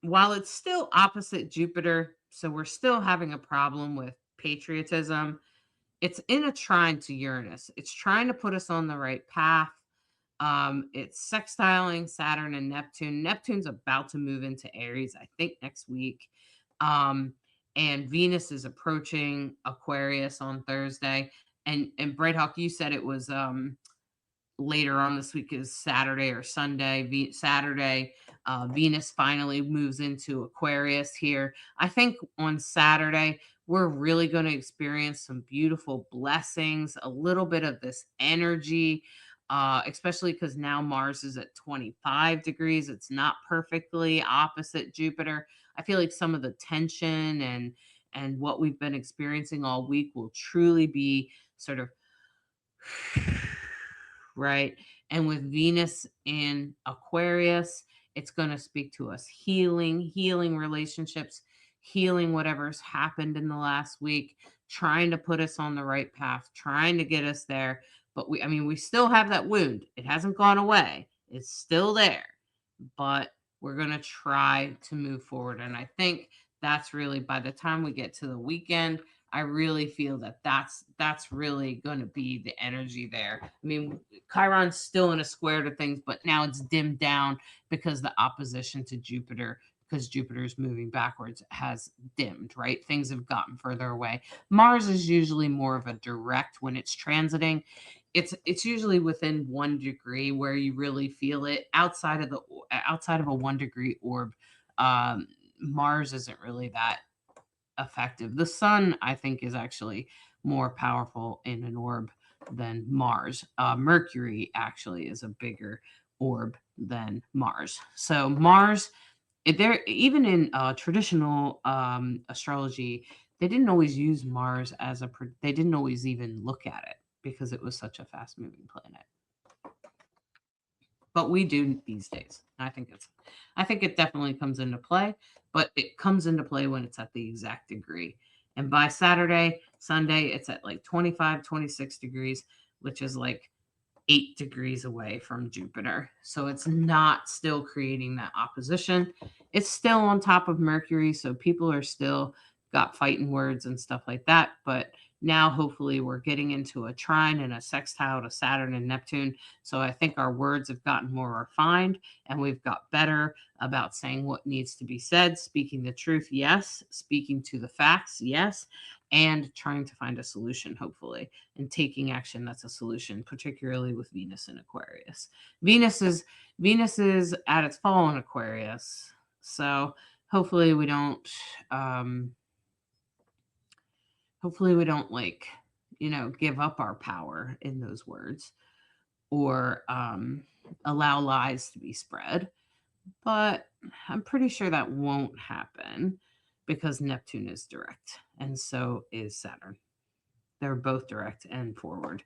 while it's still opposite Jupiter, so we're still having a problem with patriotism, it's in a trine to Uranus. It's trying to put us on the right path. It's sextiling Saturn and Neptune. Neptune's about to move into Aries, I think, next week. And Venus is approaching Aquarius on Thursday. And Bright Hawk, you said it was later on this week is Saturday or Sunday. Saturday, Venus finally moves into Aquarius here. I think on Saturday, we're really going to experience some beautiful blessings, a little bit of this energy, especially because now Mars is at 25 degrees. It's not perfectly opposite Jupiter. I feel like some of the tension and what we've been experiencing all week will truly be sort of right. And with Venus in Aquarius, it's going to speak to us healing relationships, healing whatever's happened in the last week, trying to put us on the right path, trying to get us there. But we still have that wound. It hasn't gone away. It's still there. But we're going to try to move forward. And I think that's really, by the time we get to the weekend, I really feel that that's really going to be the energy there. I mean, Chiron's still in a square to things, but now it's dimmed down because the opposition to Jupiter, because Jupiter's moving backwards, has dimmed, right? Things have gotten further away. Mars is usually more of a direct when it's transiting. It's usually within 1 degree where you really feel it. Outside of a 1 degree orb, Mars isn't really that effective. The sun, I think, is actually more powerful in an orb than Mars. Mercury actually is a bigger orb than Mars. So Mars, there even in traditional astrology, they didn't always use Mars as they didn't always even look at it because it was such a fast moving planet. But we do these days. I think it definitely comes into play, but it comes into play when it's at the exact degree. And by Saturday, Sunday, it's at like 25, 26 degrees, which is like 8 degrees away from Jupiter. So it's not still creating that opposition. It's still on top of Mercury. So people are still got fighting words and stuff like that. But now, hopefully, we're getting into a trine and a sextile to Saturn and Neptune. So I think our words have gotten more refined and we've got better about saying what needs to be said, speaking the truth, yes, speaking to the facts, yes, and trying to find a solution, hopefully, and taking action that's a solution, particularly with Venus in Aquarius. Venus is at its fall in Aquarius. So hopefully we don't like, give up our power in those words or allow lies to be spread. But I'm pretty sure that won't happen because Neptune is direct and so is Saturn. They're both direct and forward.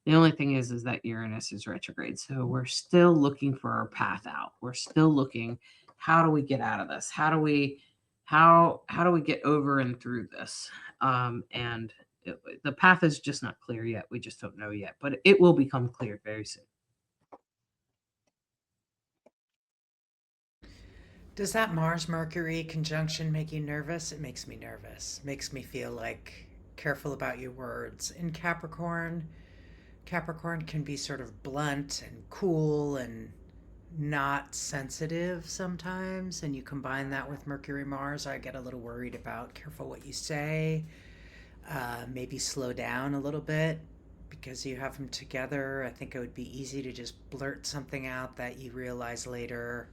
The only thing is that Uranus is retrograde. So we're still looking for our path out. We're still looking, how do we get out of this? How do we get over and through this? And the path is just not clear yet. We just don't know yet, but it will become clear very soon. Does that Mars Mercury conjunction make you nervous? It makes me nervous. Makes me feel like careful about your words. In Capricorn, Capricorn can be sort of blunt and cool and not sensitive sometimes. And you combine that with Mercury Mars, I get a little worried about careful what you say. Maybe slow down a little bit because you have them together. I think it would be easy to just blurt something out that you realize later,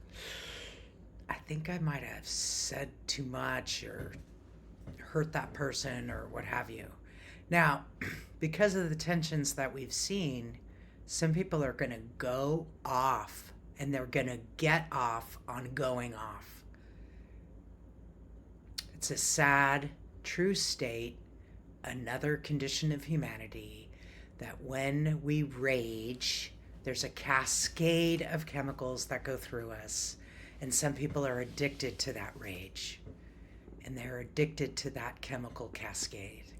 I think I might have said too much or hurt that person or what have you. Now, because of the tensions that we've seen, some people are going to go off and they're going to get off on going off. It's a sad, true state, another condition of humanity, that when we rage, there's a cascade of chemicals that go through us. And some people are addicted to that rage. And they're addicted to that chemical cascade.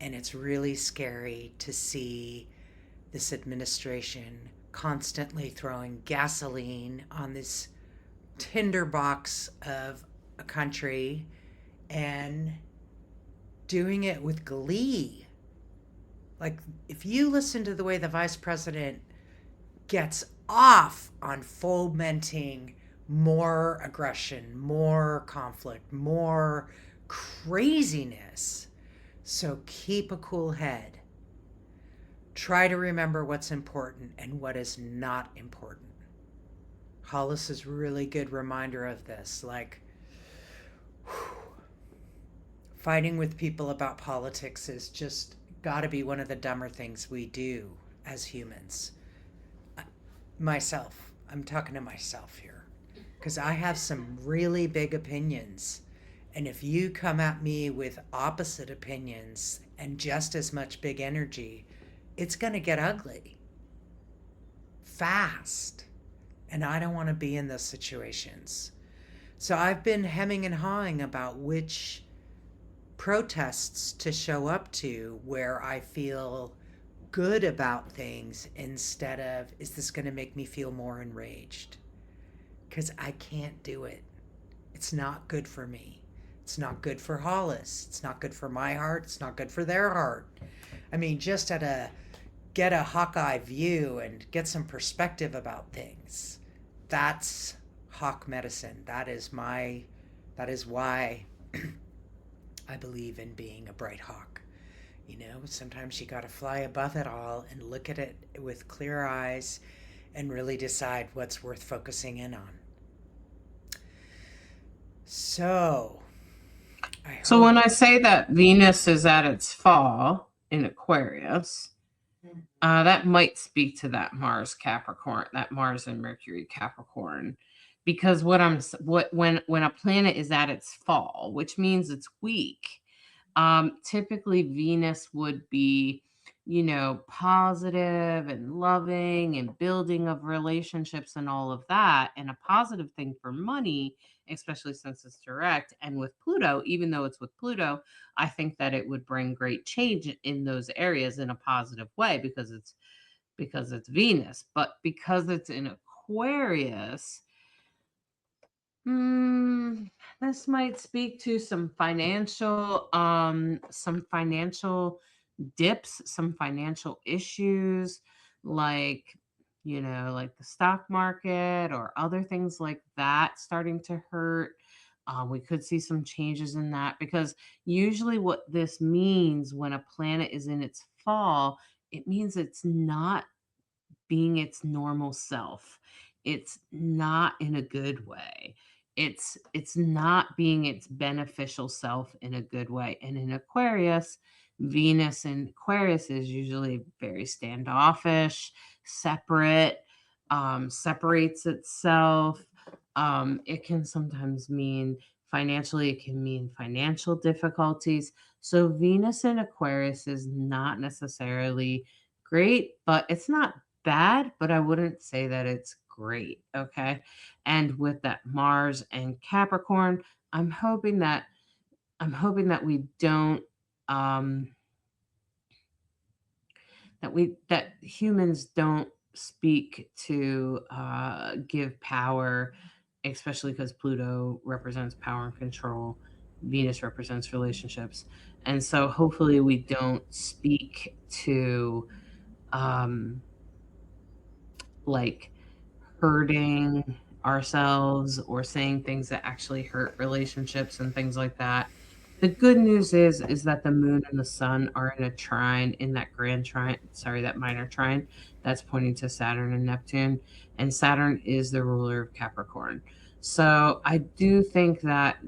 And it's really scary to see this administration constantly throwing gasoline on this tinderbox of a country and doing it with glee. Like, if you listen to the way the vice president gets off on fomenting more aggression, more conflict, more craziness. So keep a cool head. try to remember what's important and what is not important. Hollis is a really good reminder of this. Like, fighting with people about politics is just got to be one of the dumber things we do as humans. Myself, I'm talking to myself here, because I have some really big opinions. And if you come at me with opposite opinions and just as much big energy, it's going to get ugly fast. And I don't want to be in those situations. So I've been hemming and hawing about which protests to show up to where I feel good about things instead of, is this going to make me feel more enraged? Because I can't do it. It's not good for me. It's not good for Hollis. It's not good for my heart. It's not good for their heart. I mean, just get a Hawkeye view and get some perspective about things. That's hawk medicine. That is why I believe in being a bright hawk. You know, sometimes you got to fly above it all and look at it with clear eyes and really decide what's worth focusing in on. So when I say that Venus is at its fall in Aquarius, that might speak to that Mars Capricorn, that Mars and Mercury Capricorn, because when a planet is at its fall, which means it's weak, typically Venus would be, positive and loving and building of relationships and all of that, and a positive thing for money, especially since it's direct. And with Pluto, even though it's with Pluto, I think that it would bring great change in those areas in a positive way because it's Venus. But because it's in Aquarius, this might speak to some financial dips, some financial issues, like like the stock market or other things like that starting to hurt. We could see some changes in that, because usually what this means when a planet is in its fall, it means it's not being its normal self. It's not in a good way. It's not being its beneficial self in a good way. And in Aquarius, Venus in Aquarius is usually very standoffish, separate, separates itself. It can sometimes mean financially, it can mean financial difficulties. So Venus in Aquarius is not necessarily great, but it's not bad, but I wouldn't say that it's great. Okay. And with that Mars and Capricorn, I'm hoping that we don't that humans don't speak to give power, especially because Pluto represents power and control, Venus represents relationships, and so hopefully we don't speak to like hurting ourselves or saying things that actually hurt relationships and things like that. The good news is that the moon and the sun are in a trine, in that that minor trine that's pointing to Saturn and Neptune, and Saturn is the ruler of Capricorn. So I do think that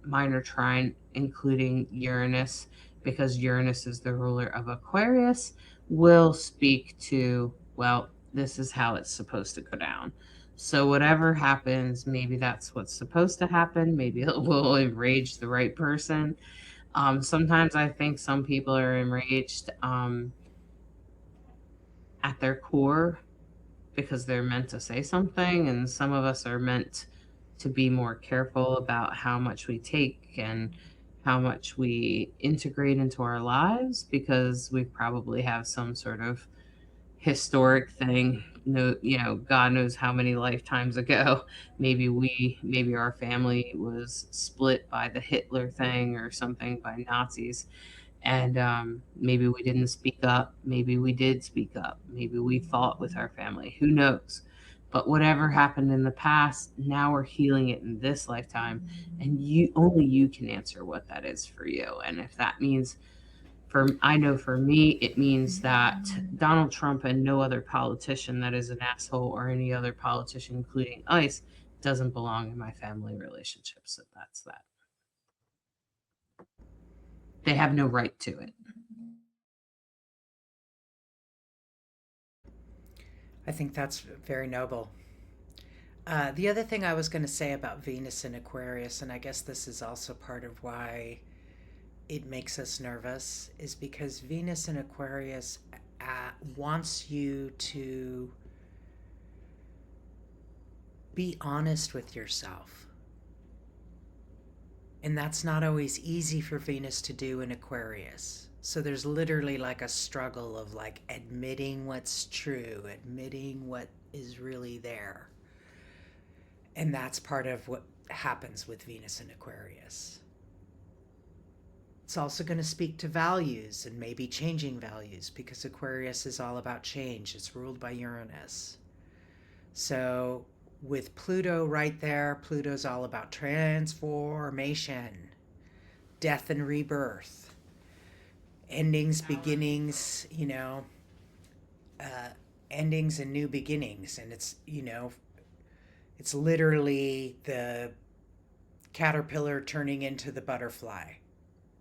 minor trine, including Uranus, because Uranus is the ruler of Aquarius, will speak to, well, this is how it's supposed to go down. So whatever happens, maybe that's what's supposed to happen. Maybe it will enrage the right person. Sometimes I think some people are enraged at their core because they're meant to say something, and some of us are meant to be more careful about how much we take and how much we integrate into our lives, because we probably have some sort of historic thing. God knows how many lifetimes ago, maybe our family was split by the Hitler thing or something, by Nazis, and maybe we didn't speak up, maybe we did speak up, maybe we fought with our family, who knows. But whatever happened in the past, now we're healing it in this lifetime, and only you can answer what that is for you. And if that means I know for me, it means that Donald Trump and no other politician that is an asshole or any other politician, including ICE, doesn't belong in my family relationship. So that's that. They have no right to it. I think that's very noble. The other thing I was going to say about Venus in Aquarius, and I guess this is also part of why it makes us nervous, is because Venus in Aquarius wants you to be honest with yourself. And that's not always easy for Venus to do in Aquarius. So there's literally like a struggle of like admitting what's true, admitting what is really there. And that's part of what happens with Venus in Aquarius. It's also going to speak to values and maybe changing values because Aquarius is all about change. It's ruled by Uranus. So with Pluto right there, Pluto's all about transformation, death and rebirth, endings, beginnings, endings and new beginnings. And it's literally the caterpillar turning into the butterfly.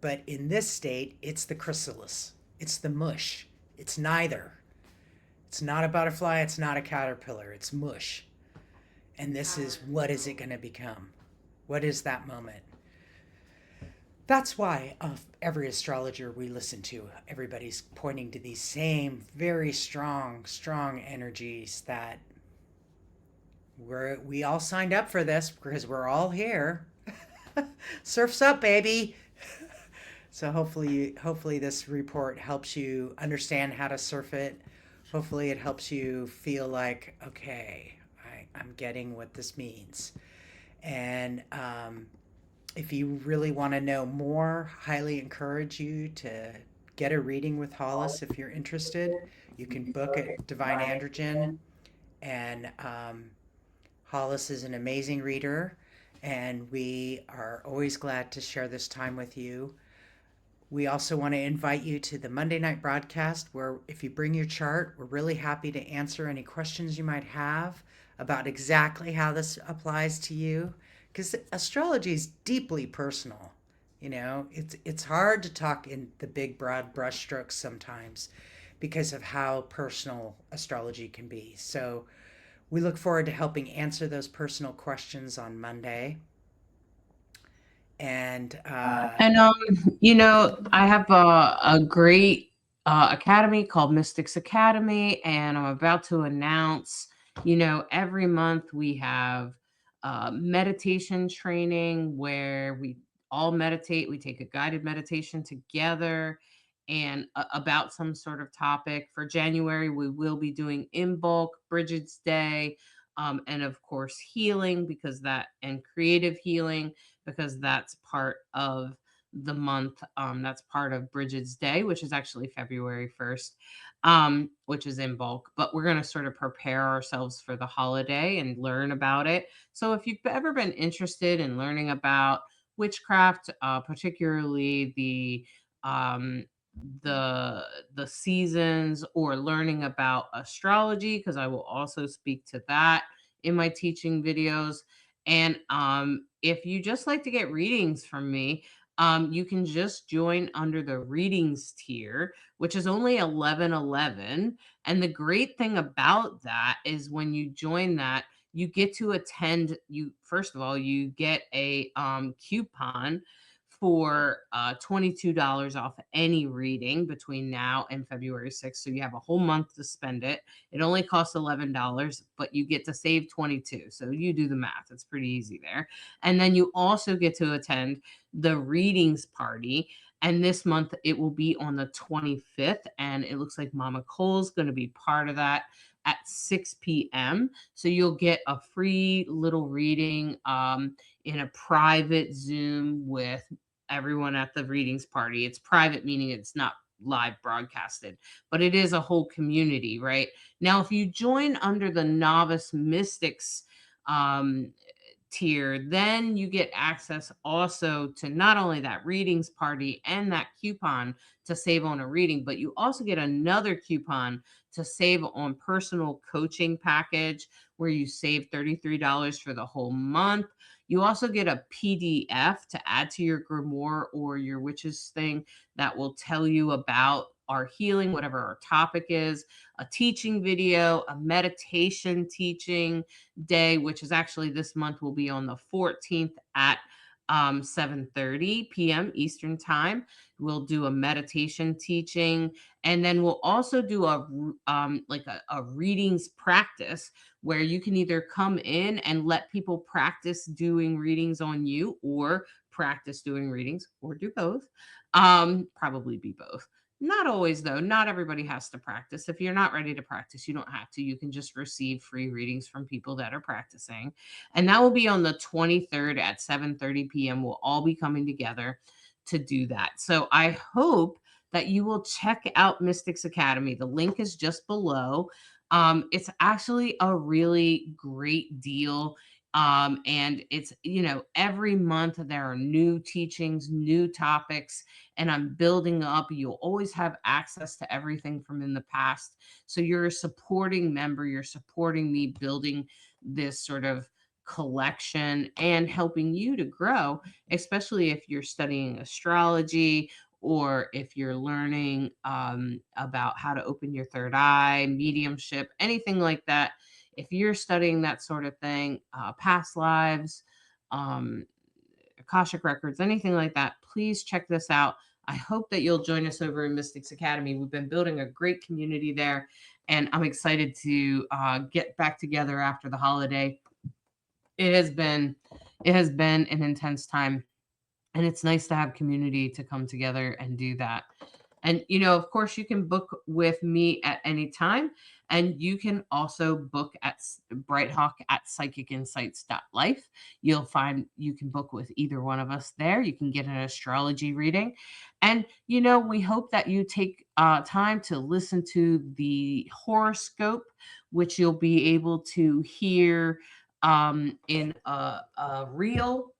But in this state, it's the chrysalis, it's the mush, it's neither. It's not a butterfly, it's not a caterpillar, it's mush. And this is, what is it going to become? What is that moment? That's why every astrologer we listen to, everybody's pointing to these same very strong energies that we all signed up for this because we're all here. Surf's up, baby. So hopefully this report helps you understand how to surf it. Hopefully it helps you feel like, okay, I'm getting what this means. And if you really want to know more, highly encourage you to get a reading with Hollis if you're interested. You can book at Divine Androgen. And Hollis is an amazing reader, and we are always glad to share this time with you. We also want to invite you to the Monday night broadcast where if you bring your chart, we're really happy to answer any questions you might have about exactly how this applies to you. Because astrology is deeply personal. It's hard to talk in the big broad brushstrokes sometimes because of how personal astrology can be. So we look forward to helping answer those personal questions on Monday. And And I have a great academy called Mystics Academy, and I'm about to announce. Every month we have meditation training where we all meditate. We take a guided meditation together and about some sort of topic. For January, we will be doing in bulk Bridget's Day, and of course healing and creative healing because that's part of the month. That's part of Bridget's Day, which is actually February 1st, which is in bulk. But we're going to sort of prepare ourselves for the holiday and learn about it. So if you've ever been interested in learning about witchcraft, particularly um, the seasons, or learning about astrology, because I will also speak to that in my teaching videos. And if you just like to get readings from me, you can just join under the readings tier, which is only $11.11. And the great thing about that is when you join that, you get to attend. First of all, you get a coupon for $22 off any reading between now and February 6th. So you have a whole month to spend it. It only costs $11, but you get to save 22. So you do the math. It's pretty easy there. And then you also get to attend the readings party. And this month it will be on the 25th. And it looks like Mama Cole's going to be part of that at 6 p.m. So you'll get a free little reading in a private Zoom with everyone at the readings party. It's private, meaning it's not live broadcasted, but it is a whole community, right? Now, if you join under the Novice Mystics tier, then you get access also to not only that readings party and that coupon to save on a reading, but you also get another coupon to save on personal coaching package where you save $33 for the whole month. You also get a PDF to add to your grimoire or your witches thing that will tell you about our healing, whatever our topic is, a teaching video, a meditation teaching day, which is actually this month will be on the 14th at 7:30 p.m. Eastern time. We'll do a meditation teaching, and then we'll also do a readings practice where you can either come in and let people practice doing readings on you, or practice doing readings, or do both. Probably be both. Not always, though. Not everybody has to practice. If you're not ready to practice, you don't have to. You can just receive free readings from people that are practicing. And that will be on the 23rd at 7:30 p.m. We'll all be coming together to do that. So I hope that you will check out Mystics Academy. The link is just below. It's actually a really great deal. And it's, every month there are new teachings, new topics, and I'm building up. You'll always have access to everything from in the past. So you're a supporting member, you're supporting me building this sort of collection and helping you to grow, especially if you're studying astrology or if you're learning about how to open your third eye, mediumship, anything like that. If you're studying that sort of thing, past lives, um, Akashic Records, anything like that, please check this out. I hope that you'll join us over in Mystics Academy. We've been building a great community there, and I'm excited to get back together after the holiday. It has been an intense time, and it's nice to have community to come together and do that. And, of course, you can book with me at any time. And you can also book at Brighthawk at psychicinsights.life. You'll find you can book with either one of us there. You can get an astrology reading. And, we hope that you take time to listen to the horoscope, which you'll be able to hear in a reel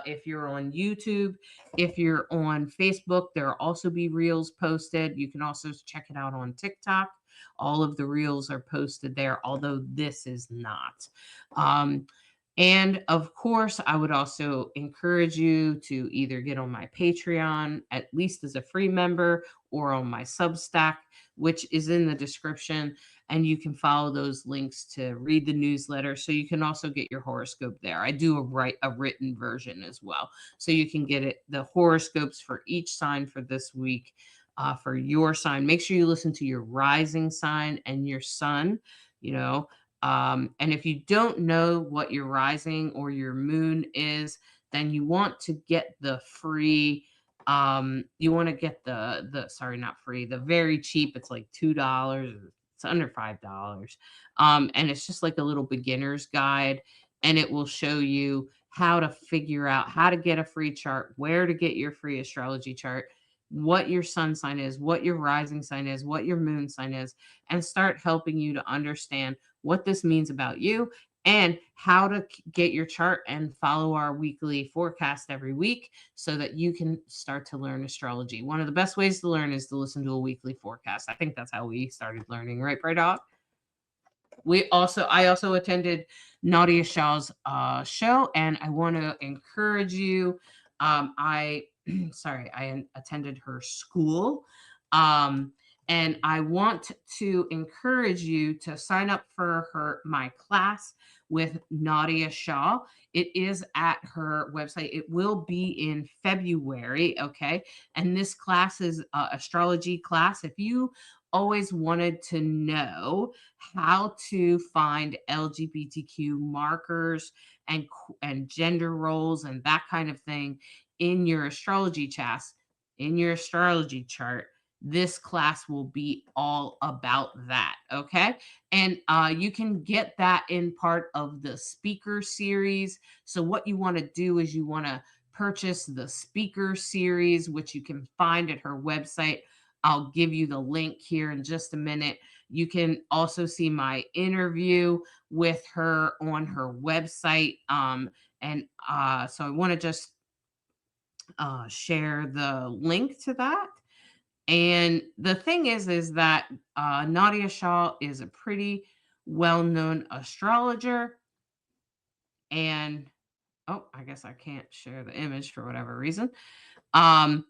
if you're on YouTube. If you're on Facebook, there will also be reels posted. You can also check it out on TikTok. All of the reels are posted there, although this is not. Um, and of course, I would also encourage you to either get on my Patreon, at least as a free member, or on my Substack, which is in the description. And you can follow those links to read the newsletter. So you can also get your horoscope there. I do a written version as well. So you can get the horoscopes for each sign for this week. For your sign, make sure you listen to your rising sign and your sun, and if you don't know what your rising or your moon is, then you want to get the free, you want to get sorry, not free, the very cheap, it's like $2. It's under $5. And it's just like a little beginner's guide, and it will show you how to figure out how to get a free chart, where to get your free astrology chart, what your sun sign is, what your rising sign is, what your moon sign is, and start helping you to understand what this means about you and how to get your chart and follow our weekly forecast every week so that you can start to learn astrology. One of the best ways to learn is to listen to a weekly forecast. I think that's how we started learning, right, Bright Dog? I also attended Nadia Shaw's show, and I want to encourage you. I I attended her school. And I want to encourage you to sign up for my class with Nadia Shaw. It is at her website. It will be in February, okay? And this class is astrology class. If you always wanted to know how to find LGBTQ markers and gender roles and that kind of thing in your astrology chart, this class will be all about that. Okay. And you can get that in part of the speaker series. So, what you want to do is you want to purchase the speaker series, which you can find at her website. I'll give you the link here in just a minute. You can also see my interview with her on her website. And so I want to just share the link to that. And the thing is that Nadia Shaw is a pretty well-known astrologer. And oh, I guess I can't share the image for whatever reason. Um,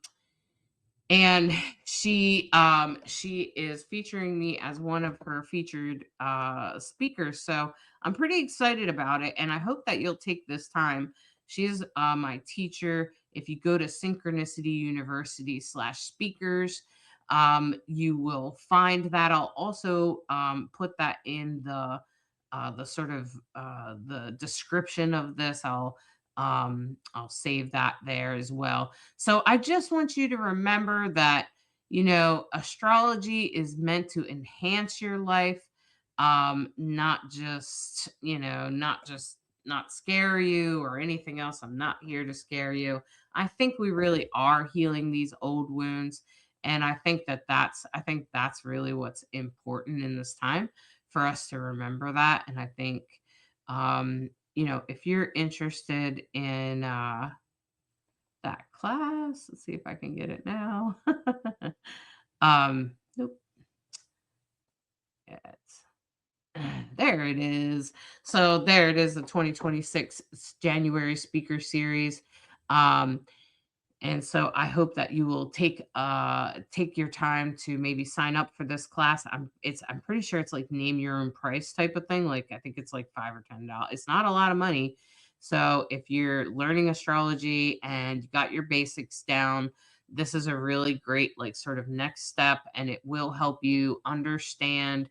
and she is featuring me as one of her featured speakers, so I'm pretty excited about it, and I hope that you'll take this time. She's my teacher. If you go to Synchronicity University /speakers, you will find that. I'll also put that in the sort of the description of this. I'll save that there as well. So I just want you to remember that, astrology is meant to enhance your life, not just, not scare you or anything else. I'm not here to scare you. I think we really are healing these old wounds. And I think that's really what's important in this time for us to remember that. And I think, if you're interested in that class. Let's see if I can get it now. Nope. It's, there it is. So there it is, the 2026 January speaker series. Um, and so I hope that you will take your time to maybe sign up for this class. I'm pretty sure it's like name your own price type of thing. Like I think it's like $5 or $10. It's not a lot of money. So if you're learning astrology and you got your basics down, this is a really great like sort of next step, and it will help you understand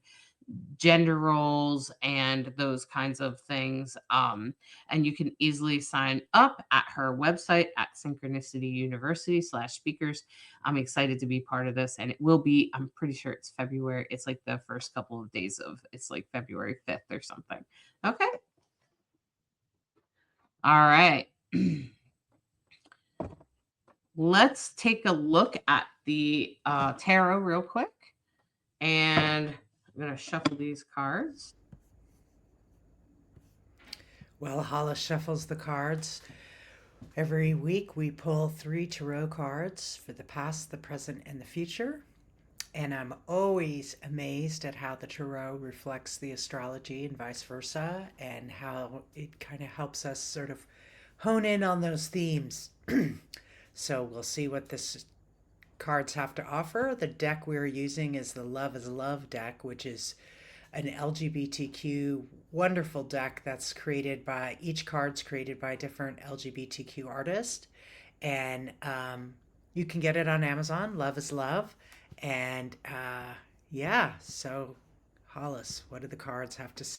gender roles and those kinds of things. And you can easily sign up at her website at Synchronicity University /speakers. I'm excited to be part of this, and it will be, I'm pretty sure it's February. It's like the first couple of days it's like February 5th or something. Okay. All right. Let's take a look at the tarot real quick. And I'm going to shuffle these cards. Well, Hollis shuffles the cards. Every week we pull 3 tarot cards for the past, the present, and the future. And I'm always amazed at how the tarot reflects the astrology and vice versa, and how it kind of helps us sort of hone in on those themes. So we'll see what this cards have to offer. The deck we're using is the Love is Love deck, which is an LGBTQ wonderful deck that's created by, each card's created by a different LGBTQ artist. And you can get it on Amazon, Love is Love. And yeah, so Hollis, what do the cards have to say?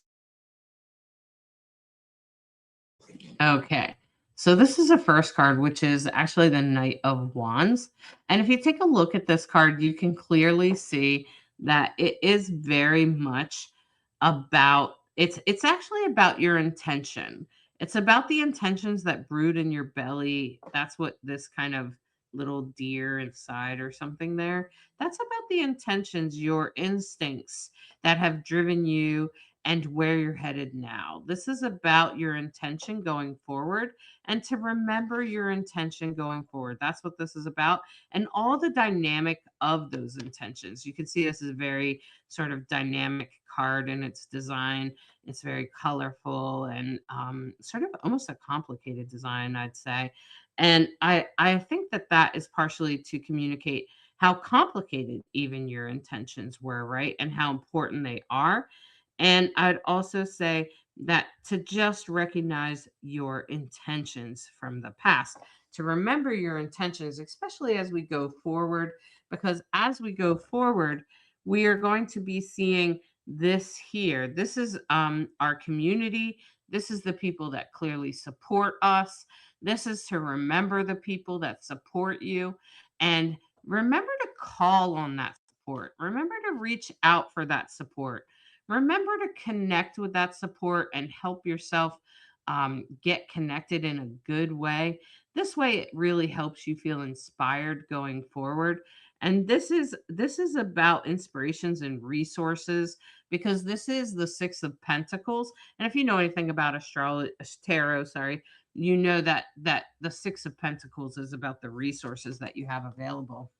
Okay. So this is a first card, which is actually the Knight of Wands. And if you take a look at this card, you can clearly see that it is very much about, it's actually about your intention. It's about the intentions that brood in your belly. That's what this kind of little deer inside or something there. That's about the intentions, your instincts that have driven you and where you're headed now. This is about your intention going forward, and to remember your intention going forward. That's what this is about, and all the dynamic of those intentions. You can see this is a very sort of dynamic card in its design. It's very colorful and sort of almost a complicated design, I'd say. And I think that is partially to communicate how complicated even your intentions were, right? And how important they are. And I'd also say that to just recognize your intentions from the past, to remember your intentions, especially as we go forward, because as we go forward, we are going to be seeing this here. This is our community. This is the people that clearly support us. This is to remember the people that support you, and remember to call on that support. Remember to reach out for that support. Remember to connect with that support and help yourself get connected in a good way. This way, it really helps you feel inspired going forward. And this is about inspirations and resources, because this is the 6 of Pentacles. And if you know anything about tarot, sorry, you know that the Six of Pentacles is about the resources that you have available.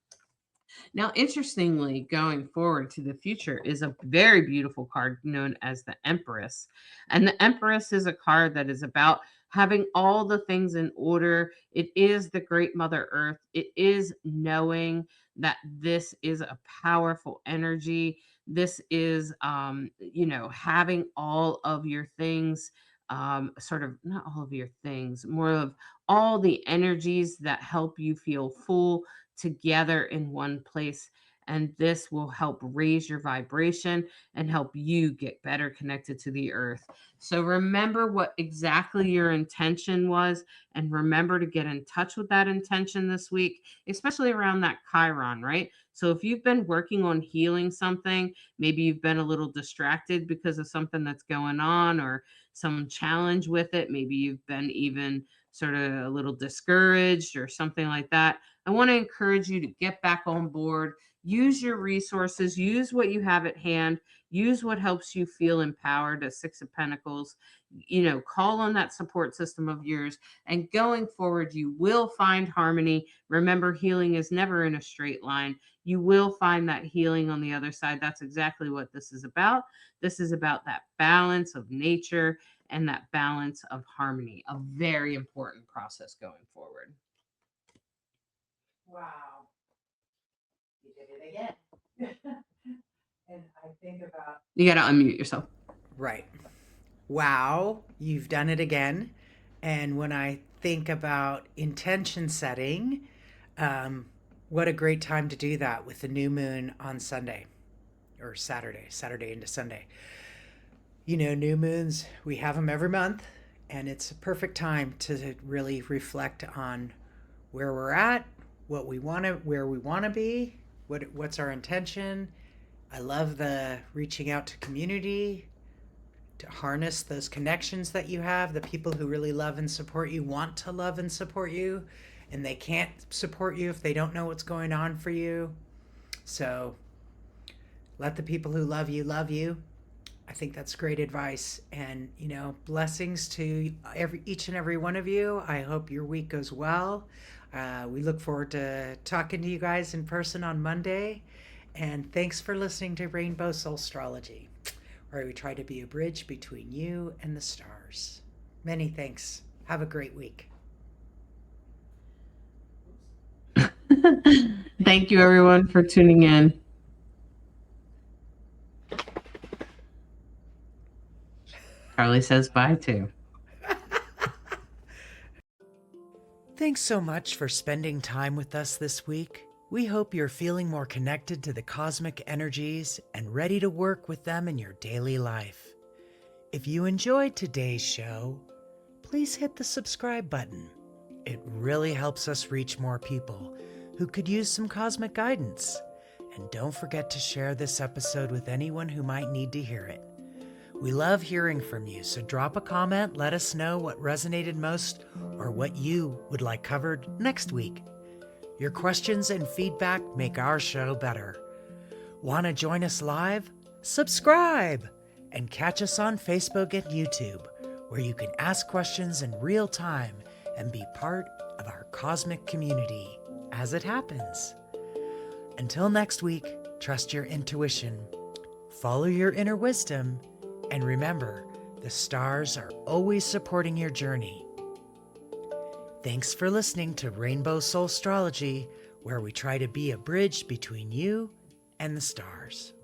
Now, interestingly, going forward to the future is a very beautiful card known as the Empress. And the Empress is a card that is about having all the things in order. It is the great Mother Earth. It is knowing that this is a powerful energy. This is, having all of your things, sort of not all of your things, more of all the energies that help you feel full together in one place. And this will help raise your vibration and help you get better connected to the earth. So remember what exactly your intention was, and remember to get in touch with that intention this week, especially around that Chiron, right? So if you've been working on healing something, maybe you've been a little distracted because of something that's going on or some challenge with it. Maybe you've been even sort of a little discouraged or something like that. I want to encourage you to get back on board, use your resources, use what you have at hand, use what helps you feel empowered, a Six of Pentacles, call on that support system of yours. And going forward, you will find harmony. Remember, healing is never in a straight line. You will find that healing on the other side. That's exactly what this is about. This is about that balance of nature and that balance of harmony, a very important process going forward. Wow. You did it again. And I think about... You got to unmute yourself. Right. Wow, you've done it again. And when I think about intention setting, what a great time to do that with the new moon on Sunday or Saturday into Sunday. New moons, we have them every month, and it's a perfect time to really reflect on where we're at, what we want to, where we want to be, what's our intention. I love the reaching out to community, to harness those connections that you have. The people who really love and support you want to love and support you, and they can't support you if they don't know what's going on for you. So let the people who love you love you. I think that's great advice. And, blessings to each and every one of you. I hope your week goes well. We look forward to talking to you guys in person on Monday. And thanks for listening to Rainbow Soulstrology, where we try to be a bridge between you and the stars. Many thanks. Have a great week. Thank you, everyone, for tuning in. Carly says bye, too. Thanks so much for spending time with us this week. We hope you're feeling more connected to the cosmic energies and ready to work with them in your daily life. If you enjoyed today's show, please hit the subscribe button. It really helps us reach more people who could use some cosmic guidance. And don't forget to share this episode with anyone who might need to hear it. We love hearing from you, so drop a comment, let us know what resonated most or what you would like covered next week. Your questions and feedback make our show better. Want to join us live? Subscribe! And catch us on Facebook and YouTube, where you can ask questions in real time and be part of our cosmic community as it happens. Until next week, trust your intuition, follow your inner wisdom, and remember, the stars are always supporting your journey. Thanks for listening to Rainbow Soulstrology, where we try to be a bridge between you and the stars.